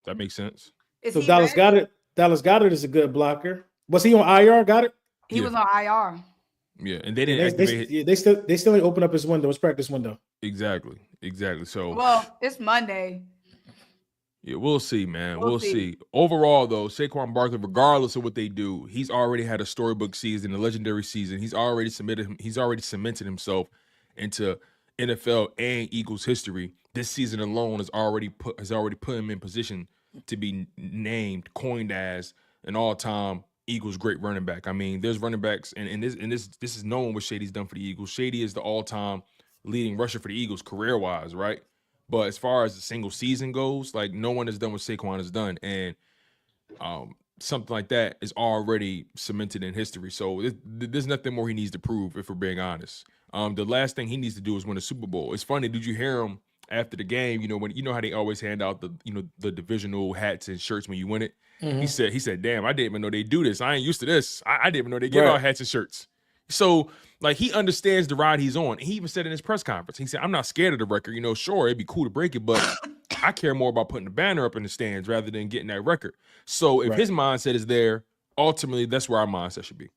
That makes sense. So Dallas Goedert is a good blocker. Was he on IR? Got it? He was on IR. Yeah, and they didn't activate. They still didn't open up his window, his practice window. Exactly. So well, it's Monday. Yeah, we'll see, man. We'll see. Overall, though, Saquon Barkley, regardless of what they do, he's already had a storybook season, a legendary season. He's already cemented himself into NFL and Eagles history. This season alone has already put him in position to be coined as an all-time Eagles great running back. I mean, there's running backs, and this is known what Shady's done for the Eagles. Shady is the all-time leading rusher for the Eagles career-wise, right? But as far as the single season goes, like no one has done what Saquon has done, and something like that is already cemented in history. So there's nothing more he needs to prove, if we're being honest. The last thing he needs to do is win a Super Bowl. It's funny. Did you hear him after the game? When how they always hand out the divisional hats and shirts when you win it. Mm-hmm. He said, "Damn, I didn't even know they do this. I ain't used to this. I didn't even know they give out hats and shirts." So, like, he understands the ride he's on. He even said in his press conference, he said, "I'm not scared of the record. Sure, it'd be cool to break it, but I care more about putting the banner up in the stands rather than getting that record." So if his mindset is there, ultimately, that's where our mindset should be.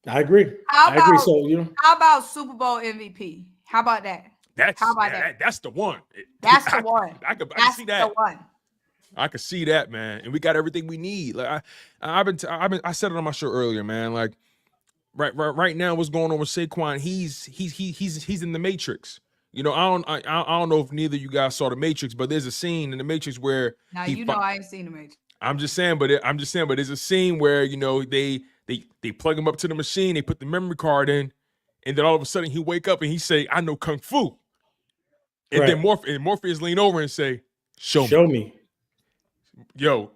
I agree. I agree. So, how about Super Bowl MVP? How about that? That's the one. That's the one. I can see that. The one. I can see that, man. And we got everything we need. Like I said it on my show earlier, man. Like right now, what's going on with Saquon? He's in the Matrix. I don't know if neither of you guys saw the Matrix, but there's a scene in the Matrix where I ain't seen the Matrix. I'm just saying, but there's a scene where they plug him up to the machine, they put the memory card in, and then all of a sudden he wake up and he say, "I know Kung Fu," and then Morpheus lean over and say, "Show me." Yo,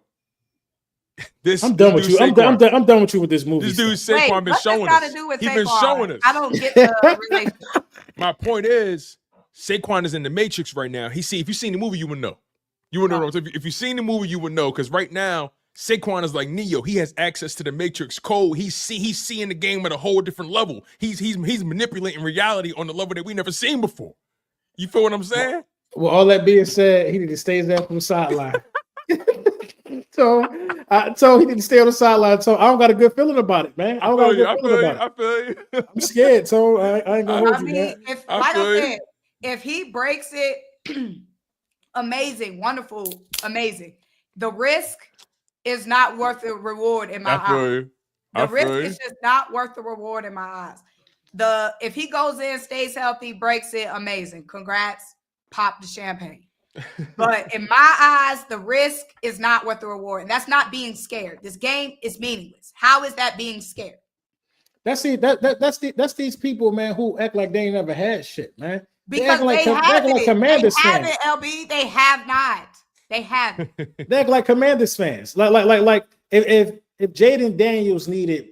I'm done with you. I'm done with you with this movie. This dude Saquon been showing us. He's been showing us. I don't get the relationship. My point is, Saquon is in the Matrix right now. If you seen the movie, you would know. You would know. If you've seen the movie, you would know. Because right now, Saquon is like Neo. He has access to the Matrix code. He's seeing the game at a whole different level. He's manipulating reality on the level that we never seen before. You feel what I'm saying? Well, all that being said, he need to stay there from the sideline. So he didn't stay on the sideline. So I don't got a good feeling about it, man. I feel you. I'm scared. So I ain't gonna hold you, man. If he breaks it, amazing, wonderful, amazing. The risk is not worth the reward in my eyes. The risk is just not worth the reward in my eyes. If he goes in, stays healthy, breaks it, amazing. Congrats, pop the champagne. But in my eyes, the risk is not worth the reward. And that's not being scared. This game is meaningless. How is that being scared? That's these people, man, who act like they ain't never had shit, man. Because they haven't, LB. They have not. They haven't. They act like Commanders fans. Like if Jaden Daniels needed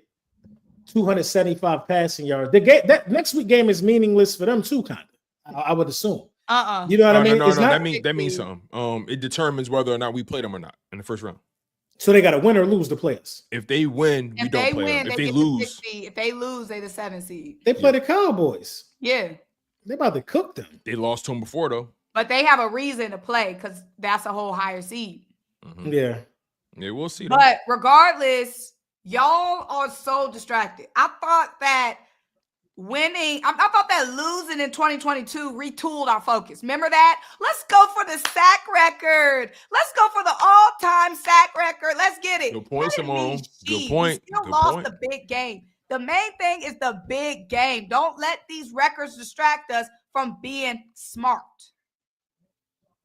275 passing yards, that next week game is meaningless for them too, kind of. I would assume. You know what I mean? No, that means something. It determines whether or not we play them or not in the first round. So they got to win or lose to play us. If they win, we don't play them. If they lose, they the 7th seed. They play the Cowboys. Yeah, they about to cook them. They lost to them before though. But they have a reason to play because that's a whole higher seed. Mm-hmm. Yeah, we'll see. But regardless, y'all are so distracted. I thought that losing in 2022 retooled our focus. Remember that? Let's go for the sack record. Let's go for the all-time sack record. Let's get it. Good point, Symone. Good point. We still lost the big game. The main thing is the big game. Don't let these records distract us from being smart.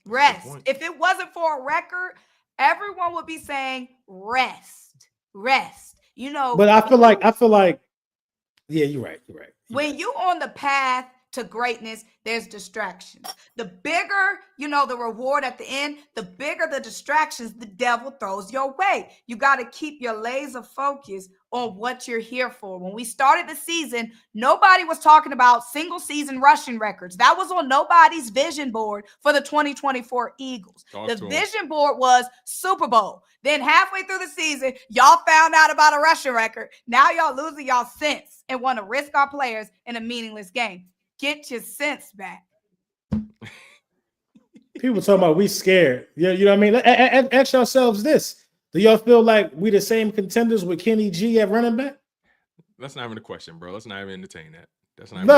Rest. If it wasn't for a record, everyone would be saying rest. But I feel like, yeah, you're right. When you're on the path to greatness, there's distractions. The bigger, the reward at the end, the bigger the distractions the devil throws your way. You got to keep your laser focus on what you're here for. When we started the season, nobody was talking about single season rushing records. That was on nobody's vision board for the 2024 Eagles. The vision board was Super Bowl. Then halfway through the season, y'all found out about a rushing record. Now y'all losing y'all sense and want to risk our players in a meaningless game. Get your sense back. People talking about we scared. You know what I mean? Ask yourselves this. Do y'all feel like we the same contenders with Kenny G at running back? That's not even a question, bro. Let's not even entertain that. That's not.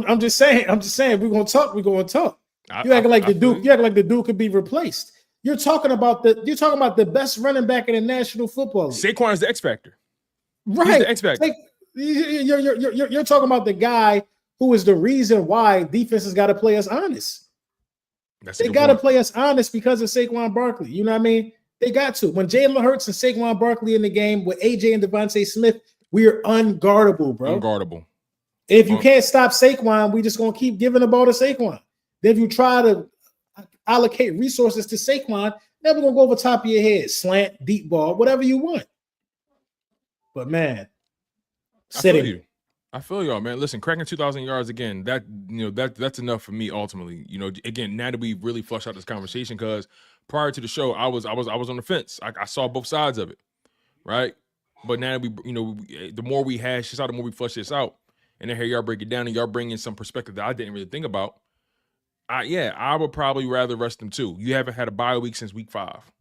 I'm just saying. We're gonna talk. You acting like the dude could be replaced. You're talking about the best running back in the National Football League. Saquon is the X factor. Right. He's the X factor. You're talking about the guy who is the reason why defenses got to play us honest. They got to play us honest because of Saquon Barkley. You know what I mean? They got to. When Jalen Hurts and Saquon Barkley in the game with AJ and DeVonta Smith, we are unguardable, bro. Unguardable. If you can't stop Saquon, we just gonna keep giving the ball to Saquon. Then if you try to allocate resources to Saquon, never gonna go over top of your head, slant, deep ball, whatever you want. But man, I feel y'all, man. Listen, cracking 2,000 yards again. That's enough for me ultimately. Again, now that we really flush out this conversation, because prior to the show, I was on the fence. I saw both sides of it, right? But now that the more we hash this out, the more we flush this out, and then here y'all break it down and y'all bring in some perspective that I didn't really think about. I would probably rather rest them too. You haven't had a bye week since week 5,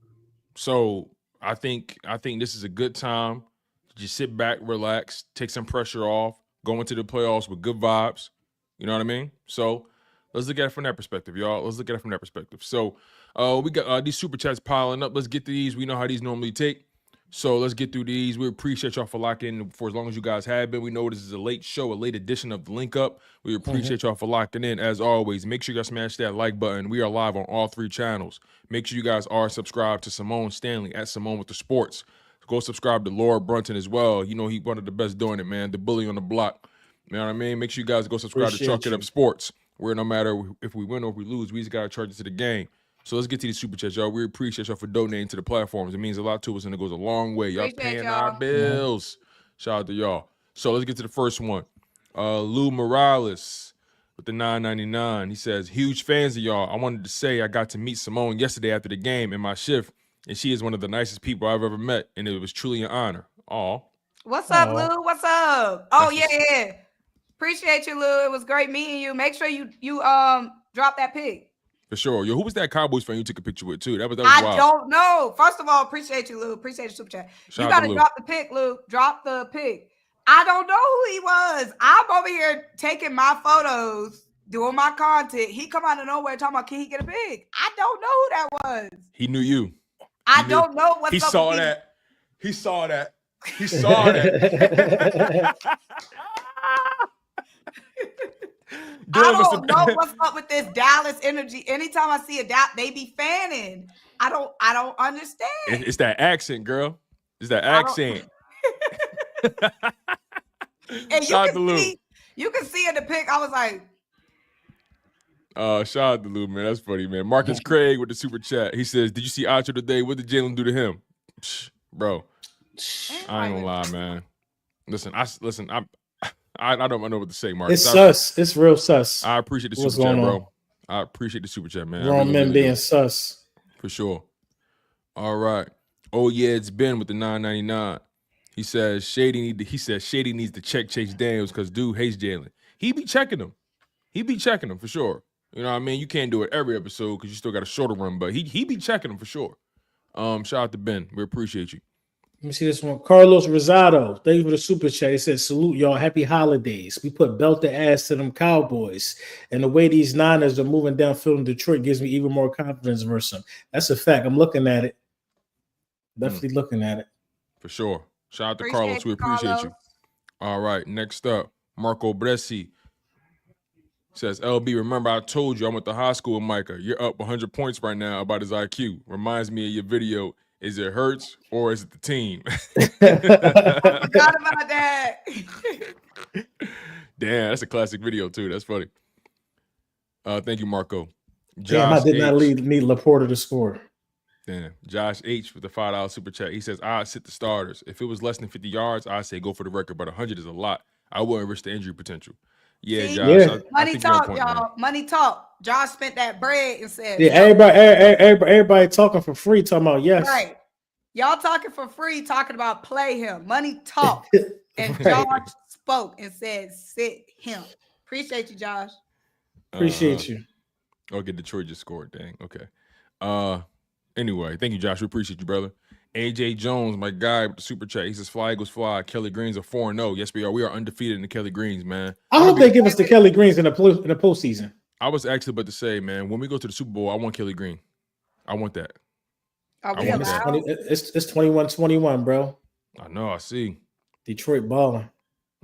so I think this is a good time to just sit back, relax, take some pressure off, go into the playoffs with good vibes. You know what I mean? So let's look at it from that perspective, y'all. Let's look at it from that perspective. So we got these super chats piling up. Let's get to these. We know how these normally take. So let's get through these. We appreciate y'all for locking in for as long as you guys have been. We know this is a late show, a late edition of the Link Up. We appreciate y'all for locking in. As always, make sure you guys smash that like button. We are live on all 3 channels. Make sure you guys are subscribed to Symone Stanley at Symone with the Sports. Go subscribe to Lord Brunson as well. He one of the best doing it, man. The bully on the block. You know what I mean? Make sure you guys go subscribe to Chalk It Up Sports, where no matter if we win or if we lose, we just got to charge it to the game. So let's get to these super chats, y'all. We appreciate y'all for donating to the platforms. It means a lot to us, and it goes a long way. Y'all paying our bills. Shout out to y'all. So let's get to the first one. Lou Morales with the $9.99. He says, huge fans of y'all. I wanted to say I got to meet Symone yesterday after the game in my shift, and she is one of the nicest people I've ever met, and it was truly an honor. Aw. What's up, Lou? What's up? Oh, yeah. Appreciate you, Lou. It was great meeting you. Make sure you drop that pic. For sure. Yo, who was that Cowboys fan you took a picture with, too? That was I wild. don't know. First of all, appreciate you, Lou. Appreciate your super chat. You got to drop the pic, Lou. Drop the pic. I don't know who he was. I'm over here taking my photos, doing my content. He come out of nowhere talking about, can he get a pic? I don't know who that was. He knew you. I don't know what's up. He saw that. He saw that. He saw that. I don't know what's up with this Dallas energy. Anytime I see a Dallas, they be fanning. I don't understand. It's that accent, girl. It's that accent. And you can see in the pic. I was like, shout out to Lou, man. That's funny, man. Marcus Craig with the super chat. He says, did you see Acho today? What did Jalen do to him? Bro, I ain't gonna lie, man. Listen, I don't know what to say, Marcus. It's sus. It's real sus. I appreciate the super chat, bro. I appreciate the super chat, man. Grown men being sus. For sure. All right. Oh, yeah, it's Ben with the $9.99. He says Shady needs to check Chase Daniels because dude hates Jalen. He be checking him. For sure. You know what I mean? You can't do it every episode because you still got a shorter run, but he be checking him for sure. Shout out to Ben. We appreciate you. Let me see this one. Carlos Rosado. Thank you for the super chat. He said, salute y'all. Happy holidays. We put belt the ass to them Cowboys. And the way these Niners are moving downfield in Detroit gives me even more confidence versus them. That's a fact. I'm looking at it. Definitely looking at it. For sure. Shout out to Carlos. We appreciate you. All right. Next up, Marco Bresci says, LB, remember I told you I went to high school with Micah. You're up 100 points right now about his IQ. Reminds me of your video. Is it Hurts or is it the team? I forgot about that. Damn, that's a classic video too. That's funny. Thank you, Marco. Damn, I did not need Laporta to score. Damn. Josh H with the $5 super chat. He says, I'd sit the starters. If it was less than 50 yards, I'd say go for the record, but 100 is a lot. I wouldn't risk the injury potential. Yeah, see? Josh. Yeah. Money talk, y'all. Man. Money talk. Josh spent that bread and said, yeah, everybody talking for free, talking about yes. Right. Y'all talking for free, talking about play him. Money talk. And Right. Josh spoke and said, sit him. Appreciate you, Josh. Appreciate you. Okay, Detroit just scored. Dang. Okay. Anyway, thank you, Josh. We appreciate you, brother. AJ Jones, my guy with the super chat. He says, "Fly Eagles fly." Kelly Greens are 4-0. Yes, we are. We are undefeated in the Kelly Greens, man. I hope they give us the Kelly Greens in the postseason. I was actually about to say, man, when we go to the Super Bowl, I want Kelly Green. I want that. Are we allowed? It's 21-21, bro. I know. I see. Detroit balling.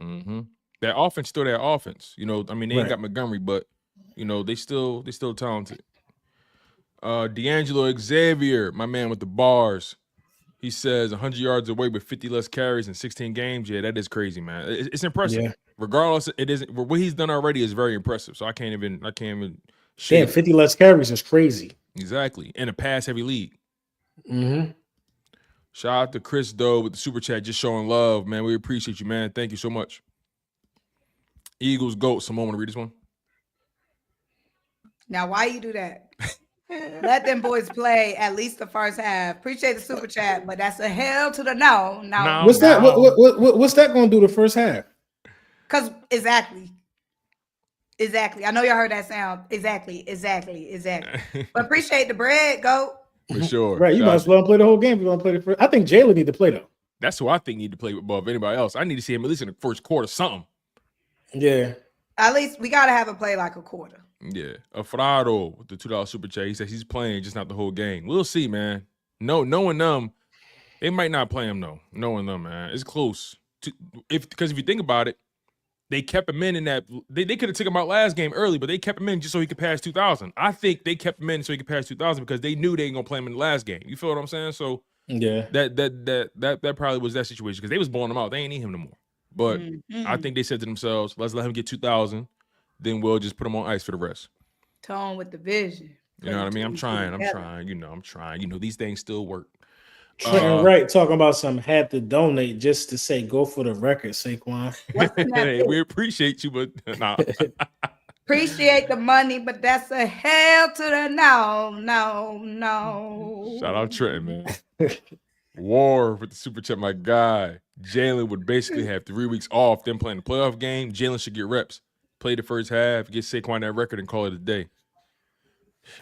Mm-hmm. That offense still that offense. You know, I mean, they ain't got Montgomery, but you know, they still talented. D'Angelo Xavier, my man with the bars. He says 100 yards away with 50 less carries in 16 games. Yeah, that is crazy, man. It's impressive. Yeah. Regardless, it isn't what he's done already is very impressive. So I can't even. Damn, 50 less carries is crazy. Exactly, in a pass-heavy league. Mm-hmm. Shout out to Chris Doe with the super chat, just showing love, man. We appreciate you, man. Thank you so much. Eagles GOAT. Symone, want to read this one? Now, why you do that? Let them boys play at least the first half. Appreciate the super chat, but that's a hell to the no. What's that? What's that going to do the first half? Because exactly. I know y'all heard that sound. Exactly. But appreciate the bread, GOAT. For sure. Right, you might as well play the whole game if you want to play the first. I think Jalen need to play though. That's who I think need to play above anybody else. I need to see him at least in the first quarter, something. Yeah. At least we gotta have him play like a quarter. Yeah. Afrado with the $2 super chat. He says he's playing, just not the whole game. We'll see, man. No, knowing them, they might not play him though. Knowing them, man, it's close. Because if you think about it, they kept him in that. They could have took him out last game early, but they kept him in just so he could pass 2,000. I think they kept him in so he could pass 2,000 because they knew they ain't gonna play him in the last game. You feel what I'm saying? So yeah, that probably was that situation because they was blowing him out. They ain't need him no more. But I think they said to themselves, let's let him get 2,000, then we'll just put him on ice for the rest. Tone with the vision. You know what I mean? I'm trying. You know, these things still work. Trenton Wright talking about some had to donate just to say go for the record, Saquon. Hey, we appreciate you, but nah. Appreciate the money, but that's a hell to the no. Shout out Trenton, man. War with the super chat, my guy. Jalen would basically have 3 weeks off, then playing the playoff game. Jalen should get reps. Play the first half, get Saquon that record, and call it a day.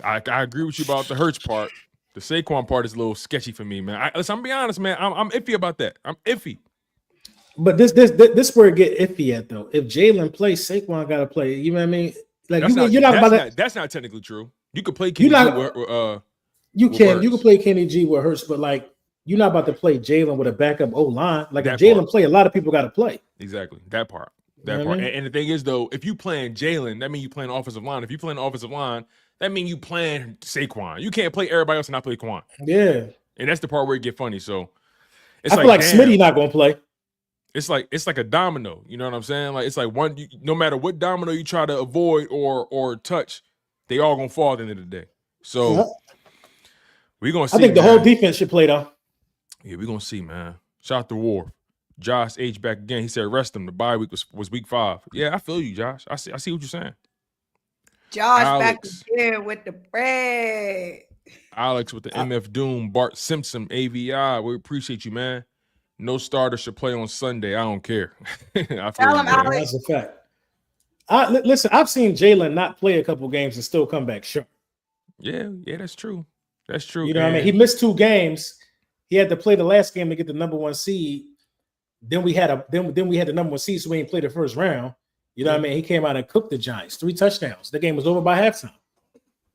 I agree with you about the Hurts part. The Saquon part is a little sketchy for me, man. Listen, I'm gonna be honest, man. I'm iffy about that. I'm iffy. But this where it get iffy at though. If Jalen plays, Saquon got to play. You know what I mean? Like that's not technically true. You could play Kenny G with, you can play Kenny G with Hurts, but like you're not about to play Jalen with a backup O line. Like if Jalen play, a lot of people got to play. Exactly that part. That part. And the thing is though, if you playing Jalen, that means you playing offensive line. If you playing offensive line, that means you playing Saquon. You can't play everybody else and not play Quan. Yeah. And that's the part where it get funny. So I feel like Smitty not gonna play. It's like a domino. You know what I'm saying? Like it's like no matter what domino you try to avoid or touch, they all gonna fall at the end of the day. So we're gonna see. I think the whole defense should play though. Yeah, we're gonna see, man. Shout out to War. Josh H back again. He said rest him. The bye week was week 5. Yeah, I feel you, Josh. I see what you're saying. Josh Alex, back again with the bread. Alex with the MF Doom. Bart Simpson, AVI. We appreciate you, man. No starter should play on Sunday. I don't care. Tell him, Alex. That's a fact. Listen, I've seen Jalen not play a couple games and still come back sure. Yeah, that's true. That's true. You know what I mean? He missed 2 games. He had to play the last game to get the number 1 seed. Then we had the number 1 seed, so we ain't played the first round. You know what I mean? He came out and cooked the Giants. 3 touchdowns. The game was over by halftime.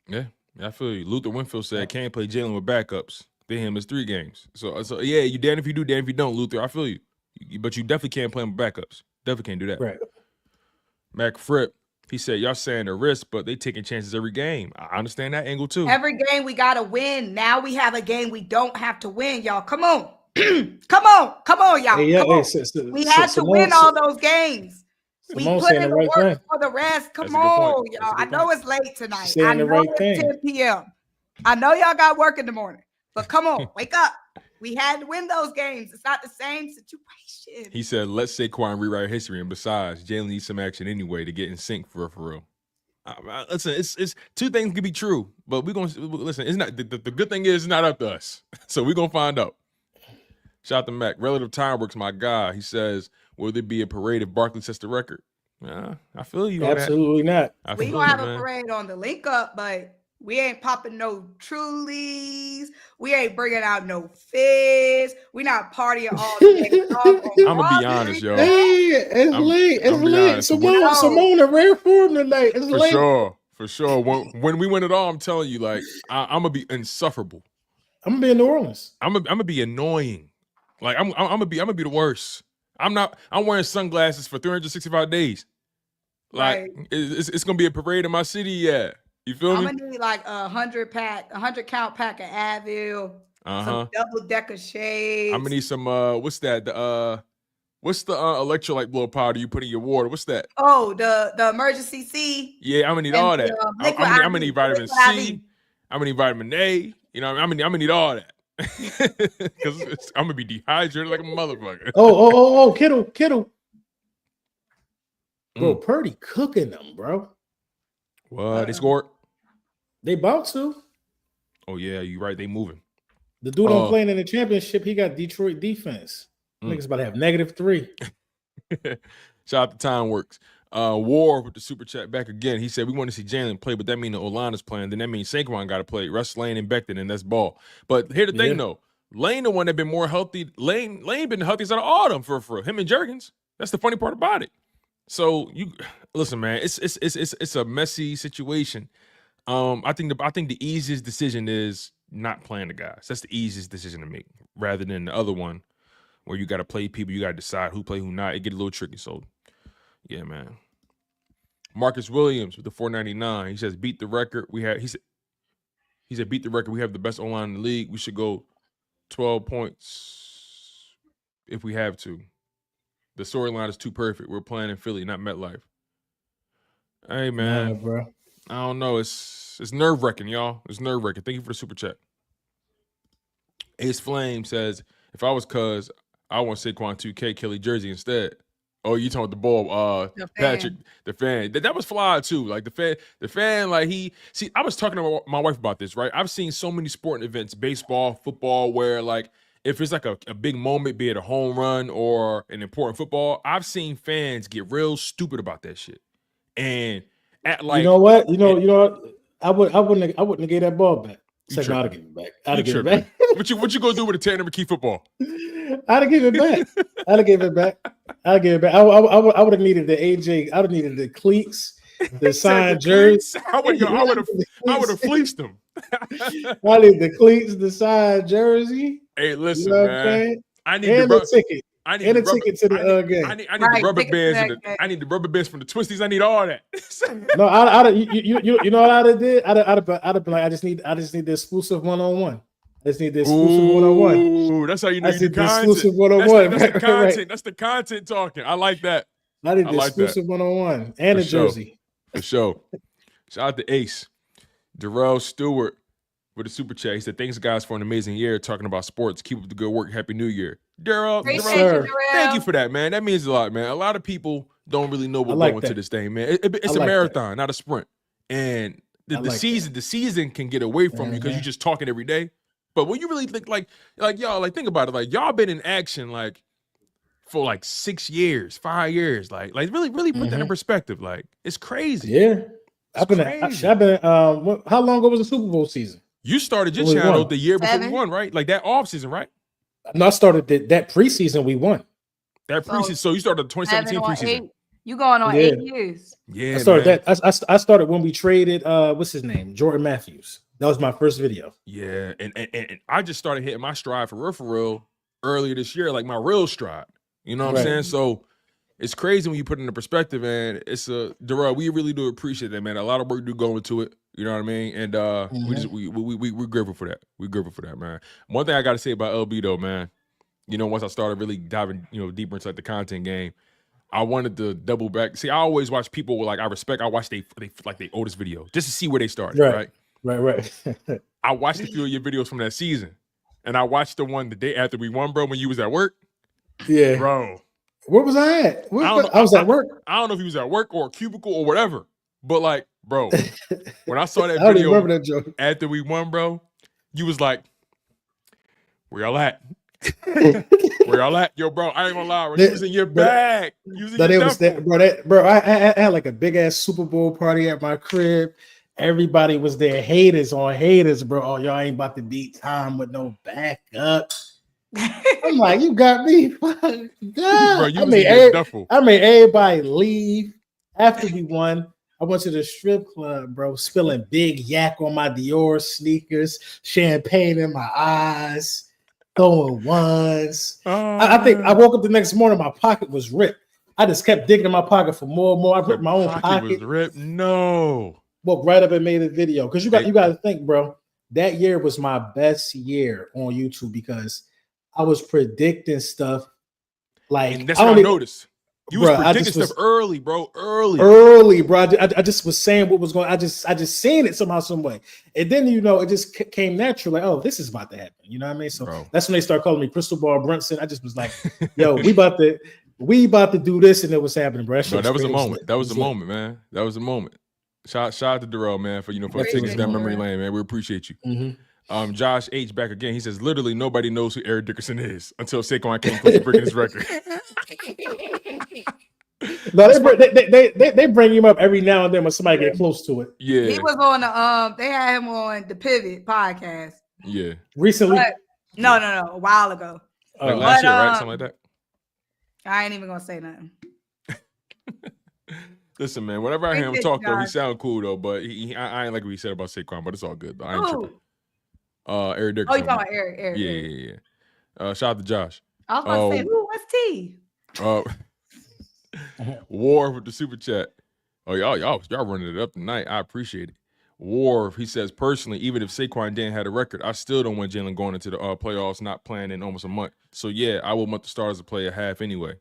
Yeah, I feel you. Luther Winfield said can't play Jalen with backups. Then him is 3 games. So yeah, you damn if you do, damn if you don't, Luther. I feel you. But you definitely can't play him with backups. Definitely can't do that. Right. Mac Fripp, he said, y'all saying the risk, but they taking chances every game. I understand that angle too. Every game we gotta win. Now we have a game we don't have to win, y'all. Come on. Come on, y'all. Hey, we had to win all those games. We put in the right work for the rest. Come on, y'all. I know it's late tonight. I know it's 10 p.m. I know y'all got work in the morning, but come on, wake up. We had to win those games. It's not the same situation. He said, let's Saquon rewrite history. And besides, Jalen needs some action anyway to get in sync for real. Listen, it's 2 things can be true, but we're going to listen. It's not the good thing is it's not up to us. So we're going to find out. Shout out to Mac. Relative Time Works, my guy. He says, will there be a parade if Barkley sets the record? I feel you. Absolutely not. We're going to have a parade on the Linc Up, but We ain't popping no Trulies. We ain't bringing out no fizz. We not partying all day. I'm gonna be honest, yo. Hey, it's late. It's late. Symone, a rare form tonight. It's for late. For sure. When we win it all, I'm telling you, like, I'm gonna be insufferable. I'm gonna be in New Orleans. I'm gonna be annoying. Like, I'm gonna be the worst. I'm wearing sunglasses for 365 days. Like, it's gonna be a parade in my city. Yeah. You feel me? I'm gonna need like a 100 count pack of Advil, some double decker shades. I'm gonna need some what's that? What's the electrolyte blow powder you put in your water? What's that? Oh, the emergency C. Yeah, I'm gonna need all that. I'm gonna need vitamin C. I'm gonna need vitamin A. You know, I'm gonna need all that. Because I'm gonna be dehydrated like a motherfucker. Oh, Kittle. Bro, Purdy cooking them, bro. What? They scored? They about to. Oh, yeah, you're right. They moving. The dude I'm playing in the championship, he got Detroit defense. Niggas about to have -3. Shout out to Time Works. War with the super chat back again. He said, we want to see Jalen play, but that means the O-line is playing. Then that means Saquon got to play. Russ, Lane, and Becton, and that's ball. But here's the thing, though. Lane, the one that been more healthy. Lane been the healthiest out of all of them for him and Jergens. That's the funny part about it. So you listen, man. It's a messy situation. I think the easiest decision is not playing the guys. That's the easiest decision to make, rather than the other one where you got to play people. You got to decide who play, who not. It get a little tricky. So, yeah, man. Marcus Williams with the 499. He says beat the record. He said beat the record. We have the best O-line in the league. We should go 12 points if we have to. The storyline is too perfect. We're playing in Philly, not MetLife. Hey, man. Bro. I don't know. It's nerve-wracking, y'all. It's nerve-wracking. Thank you for the super chat. Ace Flame says, if I was Cuz, I want Saquon 2K Kelly jersey instead. Oh, you talking about the ball, Patrick, the fan. That was fly, too. Like, the fan, like, I was talking to my wife about this, right? I've seen so many sporting events, baseball, football, where, like, if it's like a big moment, be it a home run or an important football, I've seen fans get real stupid about that shit. And at like, you know what? I wouldn't have gave that ball back. I'd have given it back. I'd have given it back. What you gonna do with a Tanner McKee football? I'd have given it back. I would have needed the AJ. I would have needed the cleats, the signed jersey. I would have fleeced them. I need the cleats, the signed jersey. Hey, listen, man. I need the ticket. I need a ticket to the game. I need the rubber bands. I need the rubber bands from the Twisties. I need all that. No, you know what I'd have did? I'd have been like, I just need the exclusive one-on-one. I just need the exclusive one-on-one. Ooh, that's how you know you do content. Exclusive one-on-one. That's the content. Right. That's the content talking. I like that. I need the exclusive one-on-one and a jersey. For sure. Shout out to Ace. Darrell Stewart with a super chat. He said, thanks, guys, for an amazing year talking about sports. Keep up the good work. Happy New Year. Darrell, thank you for that, man. That means a lot, man. A lot of people don't really know what's going to this thing, man. It's a marathon, not a sprint. And the season can get away from you because you're just talking every day. But when you really think like y'all, like think about it, like y'all been in action like for like 6 years, 5 years, like really put that in perspective. Like it's crazy. Yeah, I've been. How long ago was the Super Bowl season? You started your channel the year before we won, right? Like that off season, right? No, I started that preseason. We won that preseason. So you started the 2017 preseason. You going on 8 years? Yeah, I started that. I started when we traded. What's his name? Jordan Matthews. That was my first video. Yeah, and I just started hitting my stride for real earlier this year, like my real stride. You know what I'm saying? So it's crazy when you put it into perspective, and it's Darrell, we really do appreciate that, man. A lot of work do go into it. You know what I mean? And we're grateful for that. We're grateful for that, man. One thing I got to say about LB though, man. You know, once I started really diving, deeper into like the content game, I wanted to double back. See, I always watch people I respect. I watch they oldest video just to see where they started. Right. I watched a few of your videos from that season, and I watched the one the day after we won, bro. When you was at work. Yeah, bro. Where was I at? I was at work. I don't know if he was at work or a cubicle or whatever. But like, bro, when I saw that video after we won, bro, you was like, "Where y'all at? Where y'all at, yo, bro? I ain't gonna lie, bro. You was in your bag. You was in your bro. I had like a big ass Super Bowl party at my crib. Everybody was there. Haters on haters, bro. Oh, y'all ain't about to beat Tom with no backup. I'm like, you got me fucked up. Bro, you was in your duffel. I made everybody leave after we won. I went to the strip club, bro, spilling big yak on my Dior sneakers, champagne in my eyes, throwing ones. I think I woke up the next morning, my pocket was ripped. I just kept digging in my pocket for more and more. I ripped my own pocket. Was ripped. No. Woke right up and made a video. Because you got to think, bro, that year was my best year on YouTube because I was predicting stuff like and that's what I noticed. You was predicting stuff early, bro. Early, bro. I just was saying what was going. I just seen it somehow, some way, and then it just came natural. Like, oh, this is about to happen. You know what I mean? So that's when they start calling me Crystal Ball Brunson. I just was like, yo, we about to do this, and it was happening, bro. That was a moment. That was a moment, man. That was a moment. Shout out to Darrell, man, for taking us down memory lane, man. We appreciate you. Mm-hmm. Josh H back again. He says literally nobody knows who Eric Dickerson is until Saquon came close to breaking his record. No, they bring him up every now and then when somebody get close to it. Yeah, he was on the they had him on the Pivot podcast. Yeah, recently. But, no, a while ago. Like last year, right? Something like that. I ain't even gonna say nothing. Listen, man. Whenever I hear him talk, though, he sound cool though. But I ain't like what he said about Saquon, but it's all good. Though. I ain't tripping. Eric Dickerson. Oh, you talking about Eric? Yeah. Shout out to Josh. I was about to say, what's T? War with the super chat. Oh, y'all running it up tonight. I appreciate it. War, he says, personally, even if Saquon didn't have a record, I still don't want Jalen going into the playoffs, not playing in almost a month. So yeah, I will want the starters to play a half anyway.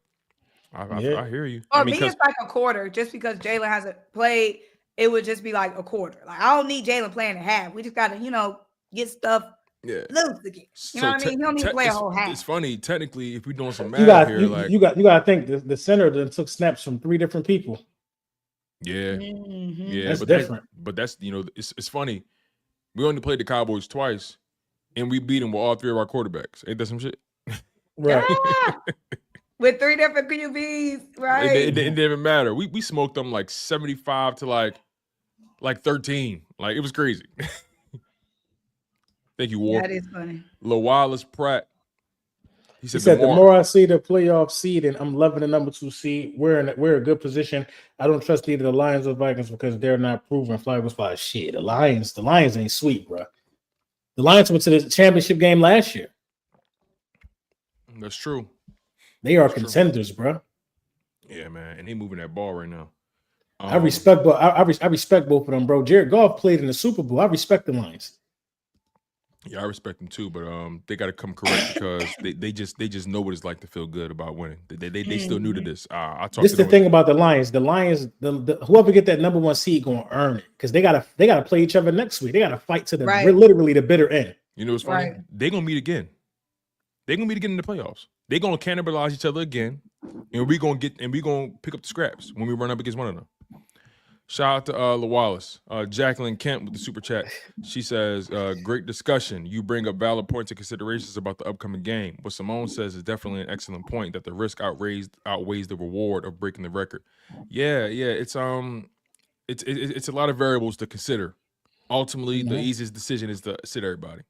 I hear you. For me, it's like a quarter. Just because Jalen hasn't played, it would just be like a quarter. Like I don't need Jalen playing a half. We just gotta, get stuff loose again. You know what I mean? You don't need to play a whole half. It's funny, technically, if we're doing some math you gotta think the center then took snaps from 3 different people. Yeah, yeah, that's different. But that's it's funny. We only played the Cowboys twice, and we beat them with all 3 of our quarterbacks. Ain't that some shit? Right. Yeah. With 3 different QBs, right? It didn't even matter. We smoked them like 75 to like 13. Like it was crazy. Thank you, War. That is funny. LaWallace Pratt. He said the more I see the playoff seed, and I'm loving the number 2 seed. We're in a good position. I don't trust either the Lions or Vikings because they're not proven. Fly was fly shit. The Lions ain't sweet, bro. The Lions went to the championship game last year. That's true. They are contenders, bro. Yeah, man, and they moving that ball right now. I respect both of them, bro. Jared Goff played in the Super Bowl. I respect the Lions. Yeah, I respect them too, but they got to come correct because they just know what it's like to feel good about winning. They still new to this. This is the thing about the Lions. The Lions, whoever get that number 1 seed gonna earn it because they gotta play each other next week. They gotta fight to literally the bitter end. You know what's funny? Right. They're gonna meet again. They're gonna meet again in the playoffs. They're gonna cannibalize each other again, and we're gonna pick up the scraps when we run up against one of them. Shout out to LaWallace. Jacqueline Kemp with the super chat. She says, great discussion. You bring up valid points and considerations about the upcoming game. What Symone says is definitely an excellent point that the risk outweighs the reward of breaking the record. Yeah. It's a lot of variables to consider. Ultimately, the easiest decision is to sit everybody.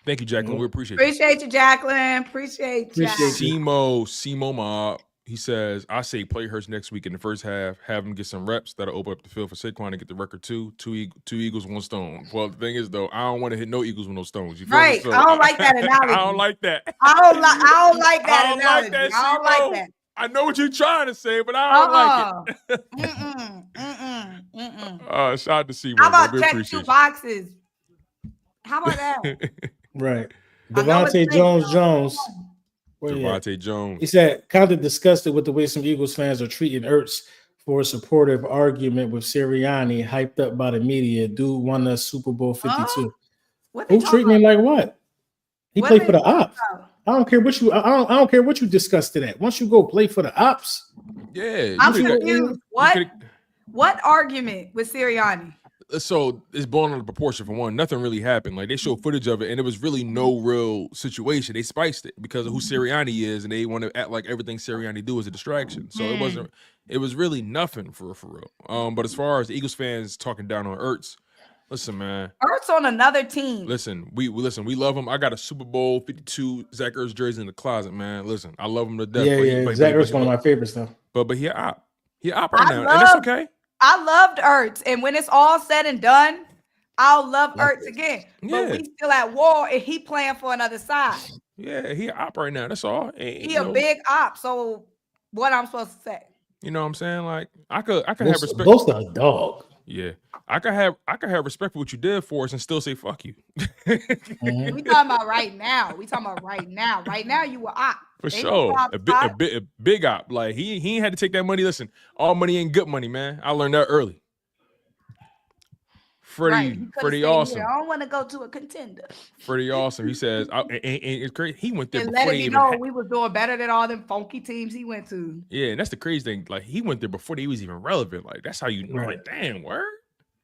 Thank you, Jacqueline. We appreciate you, Jacqueline. Appreciate you. Simo Mob. He says, I say play Hurts next week in the first half, have him get some reps. That'll open up the field for Saquon to get the record too. Two Eagles, 1 stone. Well, the thing is, though, I don't want to hit no Eagles with no stones. You feel me? So, I don't like that analogy. I don't like that. I don't like that analogy. I don't like that. I know what you're trying to say, but I don't like it. Shout out to Simo. How about check 2 boxes? How about that? Right. Devontae Jones. Devontae Jones. He said, kind of disgusted with the way some Eagles fans are treating Ertz for a supportive argument with Sirianni, hyped up by the media. Dude won the Super Bowl 52. Who treating him like what? He played for the ops. I don't care what you. I don't care what you discuss to that. Once you go play for the ops, yeah. I'm confused. What argument with Sirianni? So it's blown out of proportion. For one, nothing really happened. Like they showed footage of it, and it was really no real situation. They spiced it because of who Sirianni is, and they want to act like everything Sirianni do is a distraction. So it was really nothing for real. But as far as the Eagles fans talking down on Ertz, Listen, man. Hurts on another team. Listen, we love him. I got a Super Bowl 52 Zach Ertz jersey in the closet, man. Listen, I love him to death. Yeah. Zach Ertz one of my favorites, though. But he op right now, and that's okay. I loved Ertz, and when it's all said and done, I'll love Ertz again. Yeah. But we still at war, and he playing for another side. Yeah, he op right now. That's all. He a big op. So what I'm supposed to say? You know what I'm saying? Like I could have respect. Both are a dog. Yeah, I could have respect for what you did for us and still say fuck you. Mm-hmm. We talking about right now. Right now, you were op. For sure, a big op. Like he ain't had to take that money. Listen, all money ain't good money, man. I learned that early. Freddie Awesome. I don't want to go to a contender. Freddie Awesome. He says, and it's crazy. He went there and before let it be known we was doing better than all them funky teams he went to. Yeah, and that's the crazy thing. Like he went there before he was even relevant. Like that's how you know. Like damn, word.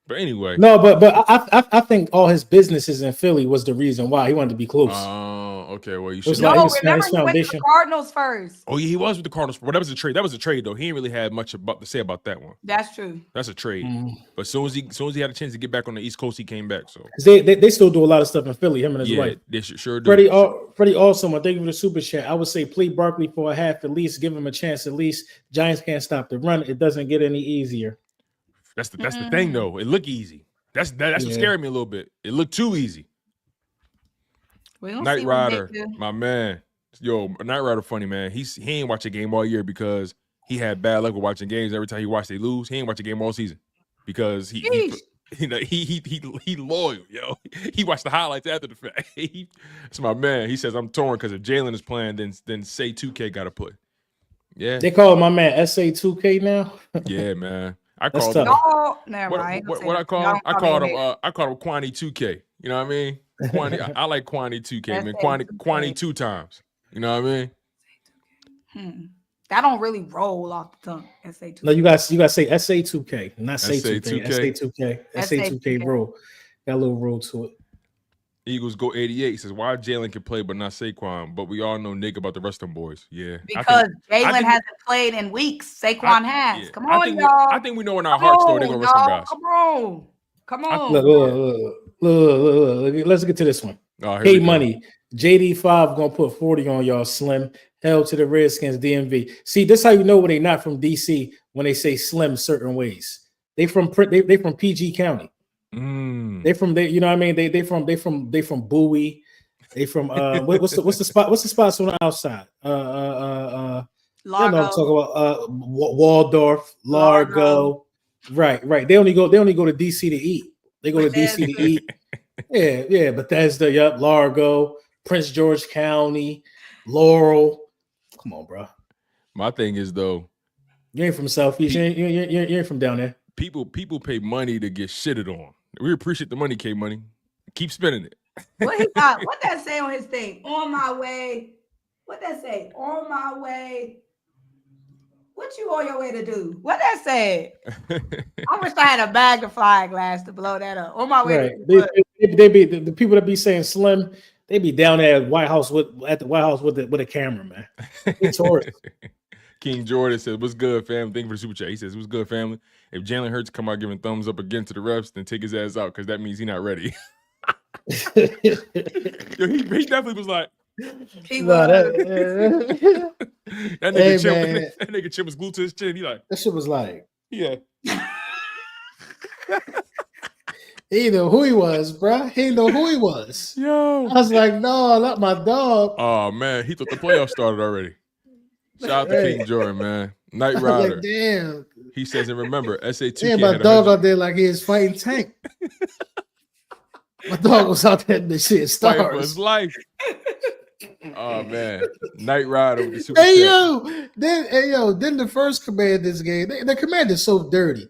But anyway, no, but I think all his businesses in Philly was the reason why he wanted to be close. Oh, okay. Well, you should. No, remember he went to the Cardinals first. Oh yeah, he was with the Cardinals. Well, that was a trade. That was a trade though. He didn't really have much to say about that one. That's true. That's a trade. But as soon as he had a chance to get back on the East Coast, he came back. So they still do a lot of stuff in Philly. Him and his wife. They sure do. Freddie Awesome. I thank you for the super chat. I would say play Barkley for a half at least. Give him a chance at least. Giants can't stop the run. It doesn't get any easier. That's the thing though. It looked easy. That's what scared me a little bit. It looked too easy. Knight Rider, my man. Yo, Knight Rider funny, man. He ain't watch a game all year because he had bad luck with watching games. Every time he watched, they lose. He ain't watch a game all season because he loyal, yo. He watched the highlights after the fact. It's my man. He says, I'm torn because if Jalen is playing, then say 2K got to play. Yeah. They call my man SA 2K now? Yeah, man. I called him. No, never mind. What I call him? I called him Quinny 2K. You know what I mean? Quinny, I like Quinny 2K, man. Quinny 2 times. You know what I mean? That don't really roll off the tongue. SA2K. No, you got to say SA2K, not say 2K. SA2K. SA2K roll. Got a little roll to it. Eagles go 88. He says, why Jalen can play but not Saquon? But we all know Nick about the rest of them boys. Yeah. Because Jalen hasn't played in weeks. Saquon has. Yeah. Come on, y'all. I think we know in our hearts, though, they're going to rest them guys. Come on. Look. Let's get to this one. Hey, money. JD5 going to put 40 on y'all, Slim. Hell to the Redskins, DMV. See, this how you know when they not from DC when they say Slim certain ways. They from PG County. They from you know what I mean? They from Bowie. They from what's the spot? What's the spots on the outside? Largo. You know what I'm talking about Waldorf, Largo. Right. They only go to DC to eat. They go to DC to eat. Yeah. Bethesda, Largo, Prince George County, Laurel. Come on, bro. My thing is though, you ain't from Southeast. You ain't from down there. People pay money to get shitted on. We appreciate the money, K Money. Keep spending it. What that say on his thing? On my way. What that say? On my way. What you on your way to do? What that say? I wish I had a magnifying glass to blow that up. On my way. Right. They be the people that be saying Slim. They be down there at the White House with a camera, man. It's horrible. King Jordan says, what's good, fam? Thank you for the super chat. He says, what's good, family? If Jalen Hurts come out giving thumbs up again to the refs, then take his ass out because that means he's not ready. Yo, he definitely was like, that nigga chin was glued to his chin. He like, that shit was like, yeah. He didn't know who he was, bro. He didn't know who he was. Yo. I was like, no, not my dog. Oh, man. He thought the playoffs started already. Shout out to King Jordan, man. Knight Rider. Like, damn. He says, and remember, SA2K. Yeah, my dog out there like he was fighting Tank. My dog was out there in the shit stars. Fighting for his life. Oh, man. Knight Rider with the super Then the first Commanders game, the Commanders so dirty.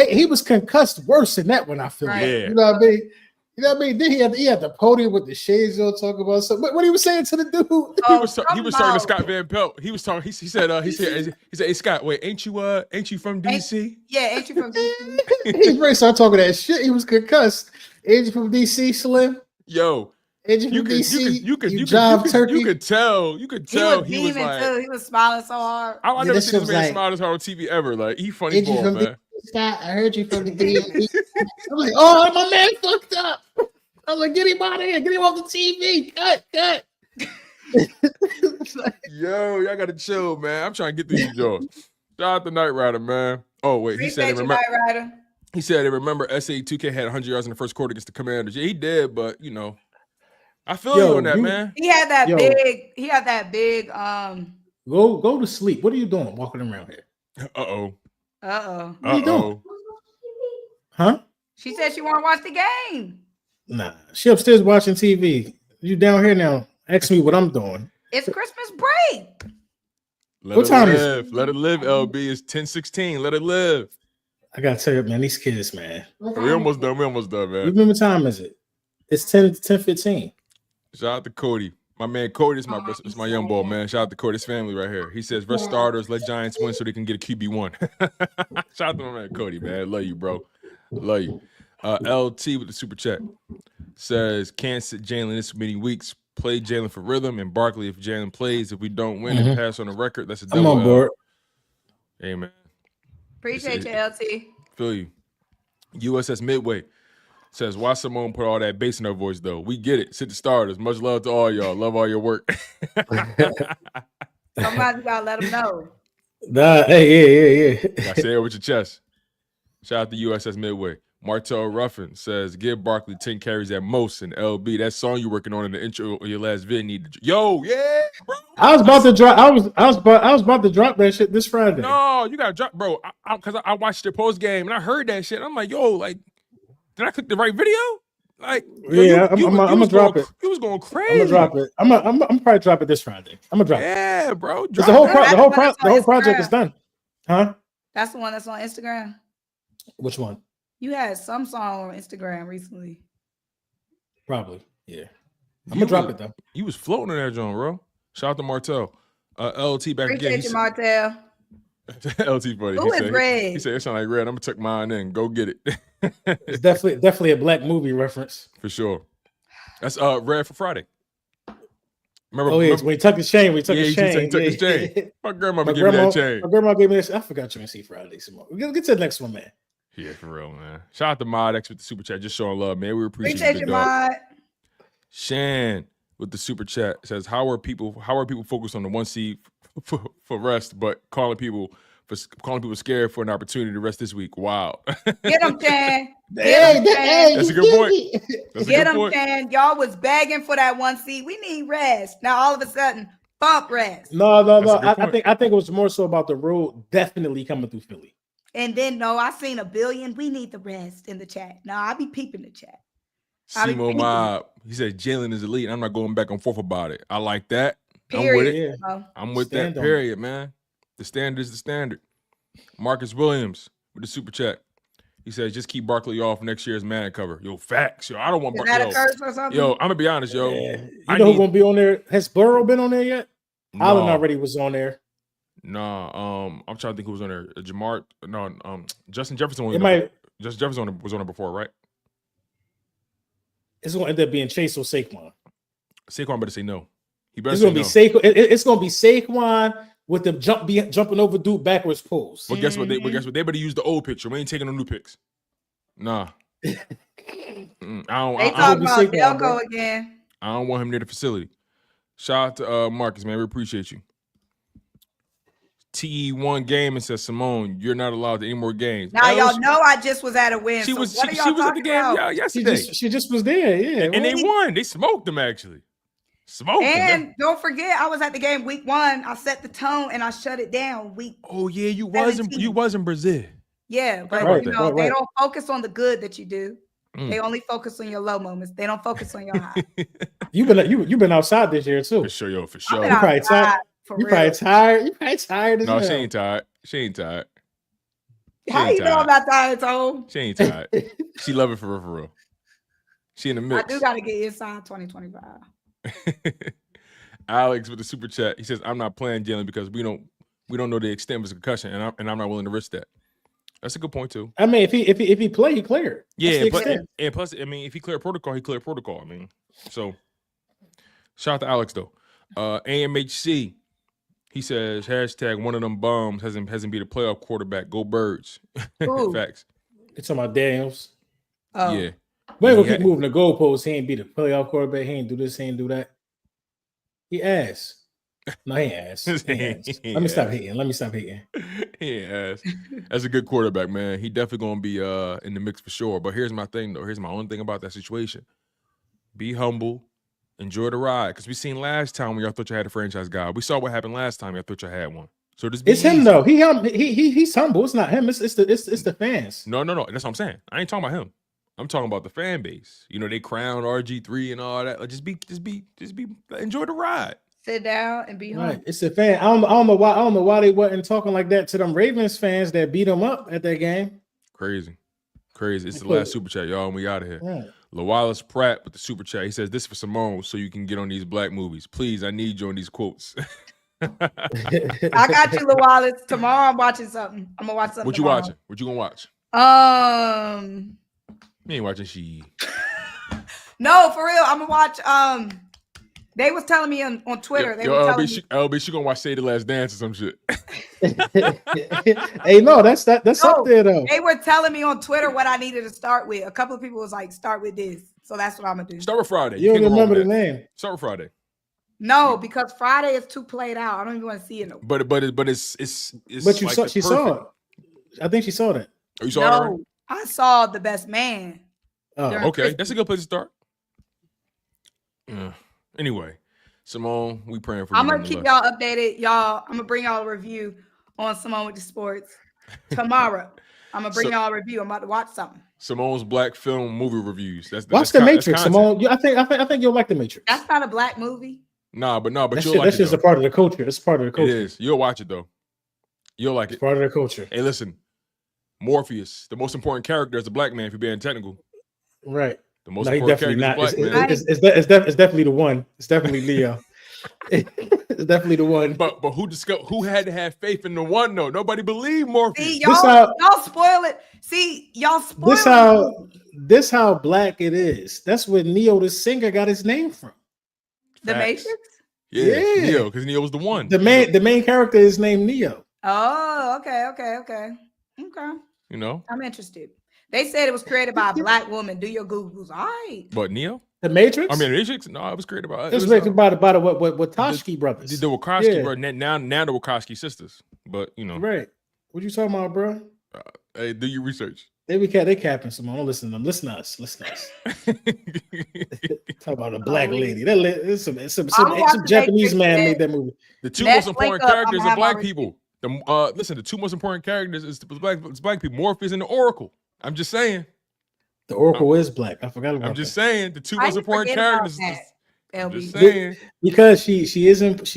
He was concussed worse than that when I feel right. You know what I mean? You know what I mean? Then he had the podium with the shades on talking about something. What he was saying to the dude? He was talking to Scott Van Pelt. He was talking. He said, hey Scott, wait, ain't you from DC? Ain't you from DC? He really started talking that shit. He was concussed. Ain't you from DC, Slim? Yo. Ain't you from DC? You could tell he was like, he was smiling so hard. I never seen this man smile this hard on TV ever. Like he funny boy, man. Scott. I heard you from the DMV. I'm like, oh, my man fucked up. I was like, get him out of here. Get him off the TV. Cut. Yo, y'all gotta chill, man. I'm trying to get through these jaws. Shout out to Knight Rider, man. Oh, wait. He said, Appreciate you, Knight Rider. He said, remember, SA2K had 100 yards in the first quarter against the Commanders. Yeah, he did, but, you know, I feel you on that, man. He had that big. Go to sleep. What are you doing walking around here? Uh-oh. Uh-oh. What are you doing? Huh? She said she want to watch the game. Nah, she upstairs watching TV. You down here now. Ask me what I'm doing. It's Christmas break. What time is it? Let it live, LB. It's 10:16. Let it live. I gotta tell you, man, these kids, man. We almost done, man. Remember what time is it? It's 10:15. Shout out to Cody. My man Cody is my young boy, man. Shout out to Cody's family right here. He says, rest starters, let Giants win so they can get a QB1. Shout out to my man Cody, man. Love you, bro. Love you. LT with the super chat says, can't sit Jalen this many weeks. Play Jalen for rhythm and Barkley if Jalen plays. If we don't win and pass on the record, that's a double. I'm on board. Hey, man. Appreciate you, LT. Feel you. USS Midway says, why Symone put all that bass in her voice, though? We get it. Sit the starters. Much love to all y'all. Love all your work. Somebody got to let them know. Nah, yeah. I say it with your chest. Shout out to USS Midway. Martel Ruffin says, give Barkley 10 carries at most. And LB, that song you're working on in the intro of your last vid need to. Yo, yeah, bro. I was about to drop. I was about to drop that shit this Friday. No, you gotta drop, bro. Because I watched the post game and I heard that shit. I'm like, yo, like, did I click the right video? Like, yeah, I'm gonna drop it. You was going crazy. I'm gonna drop it. I'm probably drop it this Friday. I'm gonna drop it. Yeah, bro. The whole project is done. Huh? That's the one that's on Instagram. Which one? You had some song on Instagram recently. Probably, yeah. I'm gonna drop it though. You was floating in that joint, bro. Shout out to Martel. LT back again. Appreciate you, Martel. LT funny. Who is Red? He said it sound like Red. I'm gonna tuck mine in. Go get it. It's definitely a black movie reference. For sure. That's Red for Friday. Remember when he took his chain? He took his chain. My grandma gave me that chain. My grandma gave me this. I forgot you didn't see Friday. Get to the next one, man. Yeah, for real, man. Shout out to Mod X with the super chat. Just showing love, man. We appreciate you, Mod. Shan with the super chat says, how are people focused on the 1 seed for rest, but calling people scared for an opportunity to rest this week? Wow. Get them, Shan. That's a good point. Get them, Shan. Y'all was begging for that 1 seed. We need rest. Now all of a sudden, bump rest. No. I think it was more so about the road definitely coming through Philly. And then, no, I seen a billion. We need the rest in the chat. No, I be peeping the chat. Simo Mob. He said Jalen is elite. I'm not going back and forth about it. I like that. Period. I'm with it. Yeah. I'm with that. Period, man. The standard is the standard. Marcus Williams with the super chat. He says, just keep Barkley off next year's man cover. Yo, facts. Yo, I don't want Barkley. Is that a curse or something? Yo, I'm gonna be honest, yo. Yeah. You know who's gonna be on there? Has Burrow been on there yet? No. Allen already was on there. No, I'm trying to think who was on there. Justin Jefferson was Justin Jefferson was on there before, right? It's gonna end up being Chase or Saquon. Saquon better say no. He better it's say gonna be no. Saquon. It's gonna be Saquon with the jumping over dude backwards pulls. Well, guess what? They better use the old picture. We ain't taking no new pics. Nah. They talking about Delco again. I don't want him near the facility. Shout out to Marcus, man. We appreciate you. TE1 game and says, Symone, you're not allowed to any more games. Now y'all know I just was at a win. She was at the game yesterday. She just was there, yeah. And they won. They smoked them actually. Don't forget, I was at the game week 1. I set the tone and I shut it down week. Oh yeah, you was in Brazil. Yeah, but they don't focus on the good that you do. They only focus on your low moments. They don't focus on your high. You've been outside this year too. For sure, for sure. You probably tired. You probably tired. No, she ain't tired. She ain't tired. How you know I'm not tired, Tom? She ain't tired. She love it for real. She in the mix. I do got to get inside 2025. Alex with the super chat. He says, "I'm not playing Jalen because we don't know the extent of his concussion, and I'm not willing to risk that." That's a good point too. I mean, if he play, he clear. Yeah, and plus, I mean, if he clear protocol, he clear protocol. I mean, so shout out to Alex though. AMHC. He says, hashtag one of them bums hasn't beat a playoff quarterback. Go Birds. Facts. It's on my Daniels. Oh. Yeah. We ain't gonna keep moving the goalposts. He ain't beat a playoff quarterback. He ain't do this. He ain't do that. He ass. No, he ass. Let me stop hating. He ass. That's a good quarterback, man. He definitely gonna be in the mix for sure. But here's my thing, though. Here's my own thing about that situation. Be humble. Enjoy the ride. Because we seen last time when y'all thought you had a franchise guy. We saw what happened last time. Y'all thought you had one. So just it's him though. He's humble. It's not him. It's the fans. No. That's what I'm saying. I ain't talking about him. I'm talking about the fan base. You know, they crowned RG3 and all that. Like, just be enjoy the ride. Sit down and be home. Right. It's a fan. I don't know why they wasn't talking like that to them Ravens fans that beat them up at that game. Crazy. It's the last super chat, y'all, and we out of here. Right. LaWallace Pratt with the super chat. He says, this for Symone so you can get on these black movies. Please, I need you on these quotes. I got you, LaWallace. Tomorrow I'm watching something. I'm gonna watch something. What you tomorrow. watching? What you gonna watch? You ain't watching she. No, for real. I'm gonna watch. They was telling me on Twitter. LB, she gonna watch Say the Last Dance or some shit. Hey, no, that's up there though. They were telling me on Twitter what I needed to start with. A couple of people was like, start with this. So that's what I'm gonna do. Start with Friday. You don't remember the name. Start with Friday. No, because Friday is too played out. I don't even want to see it. But it's. But you saw. She saw it. I think she saw that. Oh, you saw it already? I saw The Best Man. Oh, okay. Christmas. That's a good place to start. Anyway, Symone, we praying for you. I'm gonna keep y'all updated. I'm gonna bring y'all a review on Symone with the Sports tomorrow. I'm gonna bring y'all a review. I'm about to watch something. Symone's black film movie reviews. Watch The Matrix, Symone. I think you'll like The Matrix. That's not a black movie. But that's just a part of the culture. It's part of the culture. It is. You'll watch it though. You'll like it. It's part of the culture. Hey, listen, Morpheus, the most important character is a black man. If you're being technical, right? The most important character is black man. It's definitely the one. It's definitely Leo. It's definitely the one. But who had to have faith in the one though? Nobody believed Morpheus. See, y'all spoil it. See, y'all spoil this how black it is. That's where Neo the singer got his name from. The Matrix? Yeah. Neo, because Neo was the one. The main character is named Neo. Oh, okay. You know, I'm interested. They said it was created by a black woman. Do your Googles. All right. But Neo? The Matrix? I mean, the Matrix? No, it was created by it was created by the Wachowski brothers. The Wachowski brothers. Now the Wachowski sisters. But you know. Right. What you talking about, bro? Hey, do your research. They capping, Symone. Don't listen to them. Listen to us. Talk about a black lady. Some Japanese man made that movie. The two most important characters are black people. The two most important characters is black people. Morpheus and the Oracle. I'm just saying. The Oracle is black. I forgot about that. I'm just saying the two most important characters. I'm just saying. Because she's important.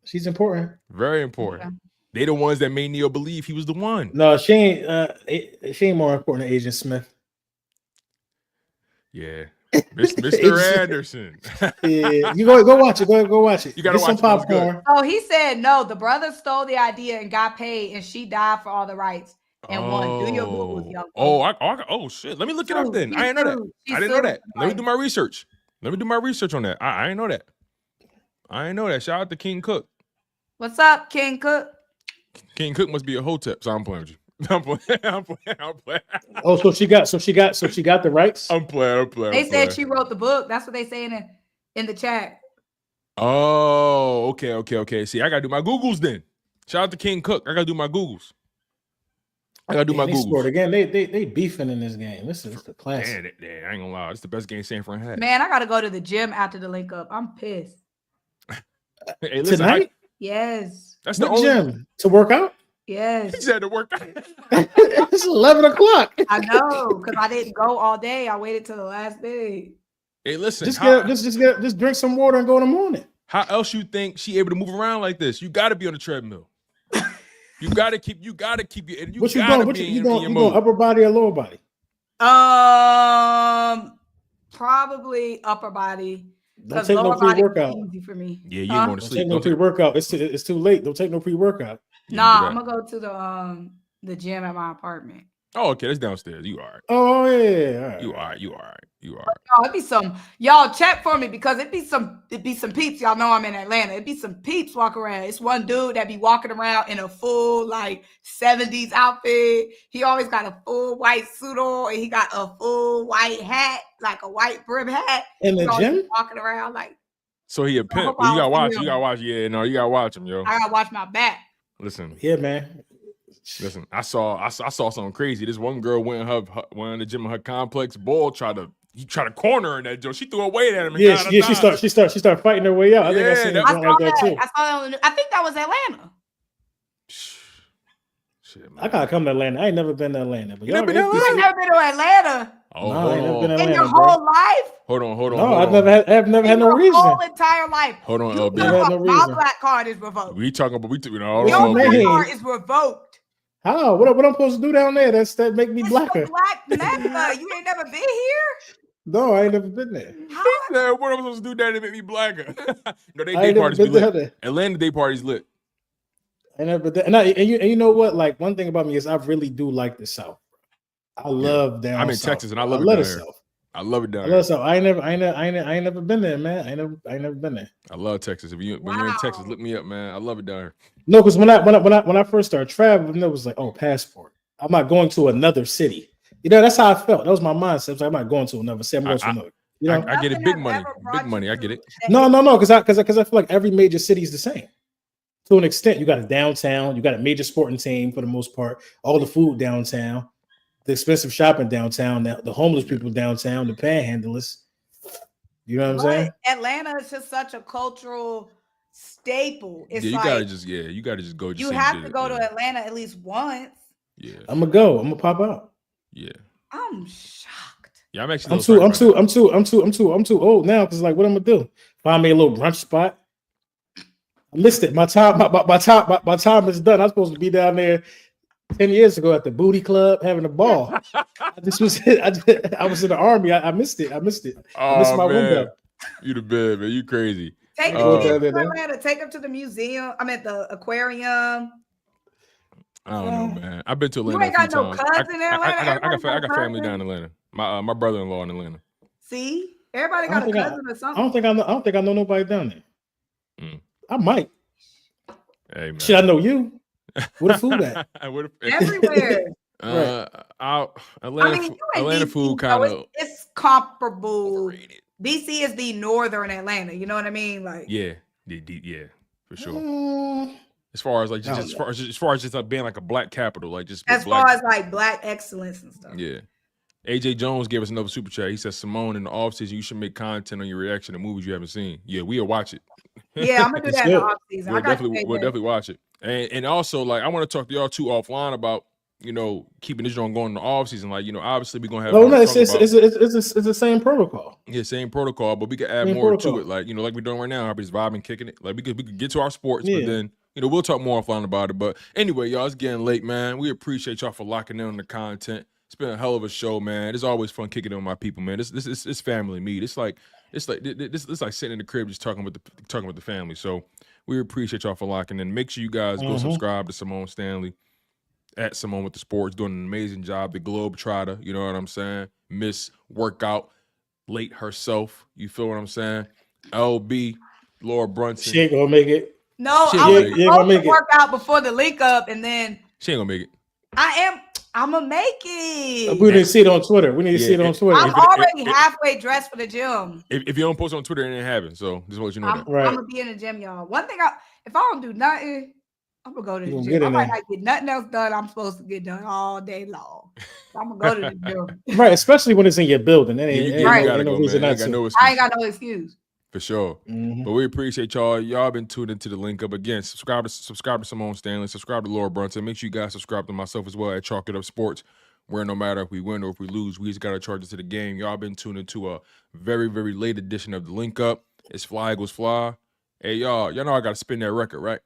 She's important. Very important. Okay. They the ones that made Neo believe he was the one. No, she ain't more important than Agent Smith. Yeah. Mr. Anderson. Yeah, you go watch it. Go watch it. You gotta watch some popcorn. Oh, he said no. The brother stole the idea and got paid, and she died for all the rights and won. Do your Googles, young. Oh shit. Let me look it up then. I didn't know that. I didn't know that. Let me do my research. On that. I didn't know that. Shout out to King Cook. What's up, King Cook? King Cook must be a hotep, so I'm playing with you. I'm playing. Oh, so she got the rights? I'm playing. They said she wrote the book. That's what they saying in the chat. Oh, okay. See, I gotta do my Googles then. Shout out to King Cook. I gotta do my Googles. Again, they beefing in this game. This is the classic. Damn, I ain't gonna lie. It's the best game San Fran had. Man, I gotta go to the gym after the Linc Up. I'm pissed. Hey, listen, tonight? Yes. That's the only gym to work out. Yes. He said to work out. It's 11:00. I know, because I didn't go all day. I waited till the last day. Hey, listen. Just drink some water and go in the morning. How else you think she able to move around like this? You got to be on the treadmill. You got to keep your. What you going upper body or lower body? Probably upper body. Don't take no pre-workout. Easy for me. Yeah, you ain't going to sleep. Don't take no pre-workout. It's too late. Don't take no pre-workout. Nah, I'm gonna go to the gym at my apartment. Oh, okay, that's downstairs. You all right? Oh yeah, all right. You all right? You are. Oh, it be some y'all check for me because it be some peeps. Y'all know I'm in Atlanta. It be some peeps walking around. It's one dude that be walking around in a full like 70s outfit. He always got a full white suit on and he got a full white hat, like a white brim hat. In the gym? Walking around like. So he a pimp. You gotta watch. You gotta watch. Yeah, no, you gotta watch him, yo. I gotta watch my back. Listen. Yeah, man. Listen, I saw something crazy. This one girl went in the gym in her complex. Bull tried to corner her in that joke. She threw a weight at him. Yeah, she started fighting her way out. I think I seen it like that too. I think that was Atlanta. Shit, man. I gotta come to Atlanta. I ain't never been to Atlanta. But you ain't never been to Atlanta. Oh, no, I ain't never been to Atlanta, in your whole life? Hold on. No, I've never had no reason. Your whole entire life. Hold on, LB. My black card is revoked. We talking about your black card is revoked. How? What I'm supposed to do down there? That make me blacker. Black Mecca. You ain't never been here? No, I ain't never been there. What am I supposed to do down to make me blacker? No, they day parties be lit. Atlanta day parties lit. I never been there. And you know what? Like one thing about me is I really do like the South. I love down. I'm in South. Texas and I love it down here. I love it down here. I love South. I ain't never been there, man. I ain't never been there. I love Texas. When you're in Texas, look me up, man. I love it down here. No, because when I first started traveling, it was like, oh, passport. I'm not going to another city. You know, that's how I felt. That was my mindset. I was like, I'm not going to another city. I'm going to another. You know, I get it. Big money. I get it. No, because I feel like every major city is the same. To an extent, you got a downtown, you got a major sporting team for the most part, all the food downtown, the expensive shopping downtown, the homeless people downtown, the panhandlers. You know what I'm saying? Atlanta is just such a cultural staple. It's you like, gotta just go. You have to go to Atlanta at least once. Yeah, I'm gonna go. I'm gonna pop out. Yeah, I'm shocked. Yeah, I'm actually. I'm too old now because like, what I'm gonna do? Find me a little brunch spot. I missed it. My time is done. I'm supposed to be down there 10 years ago at the Booty Club having a ball. I was in the army. I missed it. I missed my window. You the bed, man. You crazy. Take them to the museum. I'm at the aquarium. I don't know, man. I've been to Atlanta. You ain't got no cousin in Atlanta. I got family down in Atlanta. My brother-in-law in Atlanta. See, everybody got a cousin or something. I don't think I know nobody down there. I might. Hey, man. Should I know you? Where the food at? Everywhere. Atlanta food kind of it's comparable. Overrated. DC is the northern Atlanta. You know what I mean? Like yeah, for sure. As far as like as far as just like being like a black capital, like just as far as like black excellence and stuff. Yeah. AJ Jones gave us another super chat. He says, Symone, in the offseason, you should make content on your reaction to movies you haven't seen. Yeah, we'll watch it. Yeah, I'm gonna do that in the offseason. We'll definitely watch it. And also, like, I want to talk to y'all too offline about, you know, keeping this joint going in the offseason. Like, you know, obviously we're gonna have it's the same protocol. Yeah, same protocol, but we could add more to it. Like, you know, like we're doing right now, everybody's vibing, kicking it. Like we could get to our sports, but then, you know, we'll talk more offline about it. But anyway, y'all, it's getting late, man. We appreciate y'all for locking in on the content. It's been a hell of a show, man. It's always fun kicking it with my people, man. This family meet. It's like sitting in the crib just talking with the family. So we appreciate y'all for locking in. Make sure you guys go subscribe to Symone Stanley at Symone with the Sports, doing an amazing job. The Globetrotter, you know what I'm saying? Miss Workout late herself. You feel what I'm saying? LB, Laura Brunson. She ain't gonna make it. No, I was supposed to work out before the link up, and then she ain't gonna make it. I'm gonna make it. We need to see it on Twitter. I'm already halfway dressed for the gym. If you don't post on Twitter, it ain't happening. So just want you know that. Right. I'm gonna be in the gym, y'all. One thing, if I don't do nothing, I'm gonna go to the gym. I might not get nothing else done. I'm supposed to get done all day long. So I'm gonna go to the gym. Right, especially when it's in your building. I ain't got no excuse. For sure. But we appreciate y'all. Y'all been tuned into the Link Up again. Subscribe to Symone Stanley. Subscribe to Laura Brunson. Make sure you guys subscribe to myself as well at Chalk It Up Sports, where no matter if we win or if we lose, we just got to charge it to the game. Y'all been tuned into a very, very late edition of the Link Up. It's Fly Eagles Fly. Hey, y'all know I got to spin that record, right?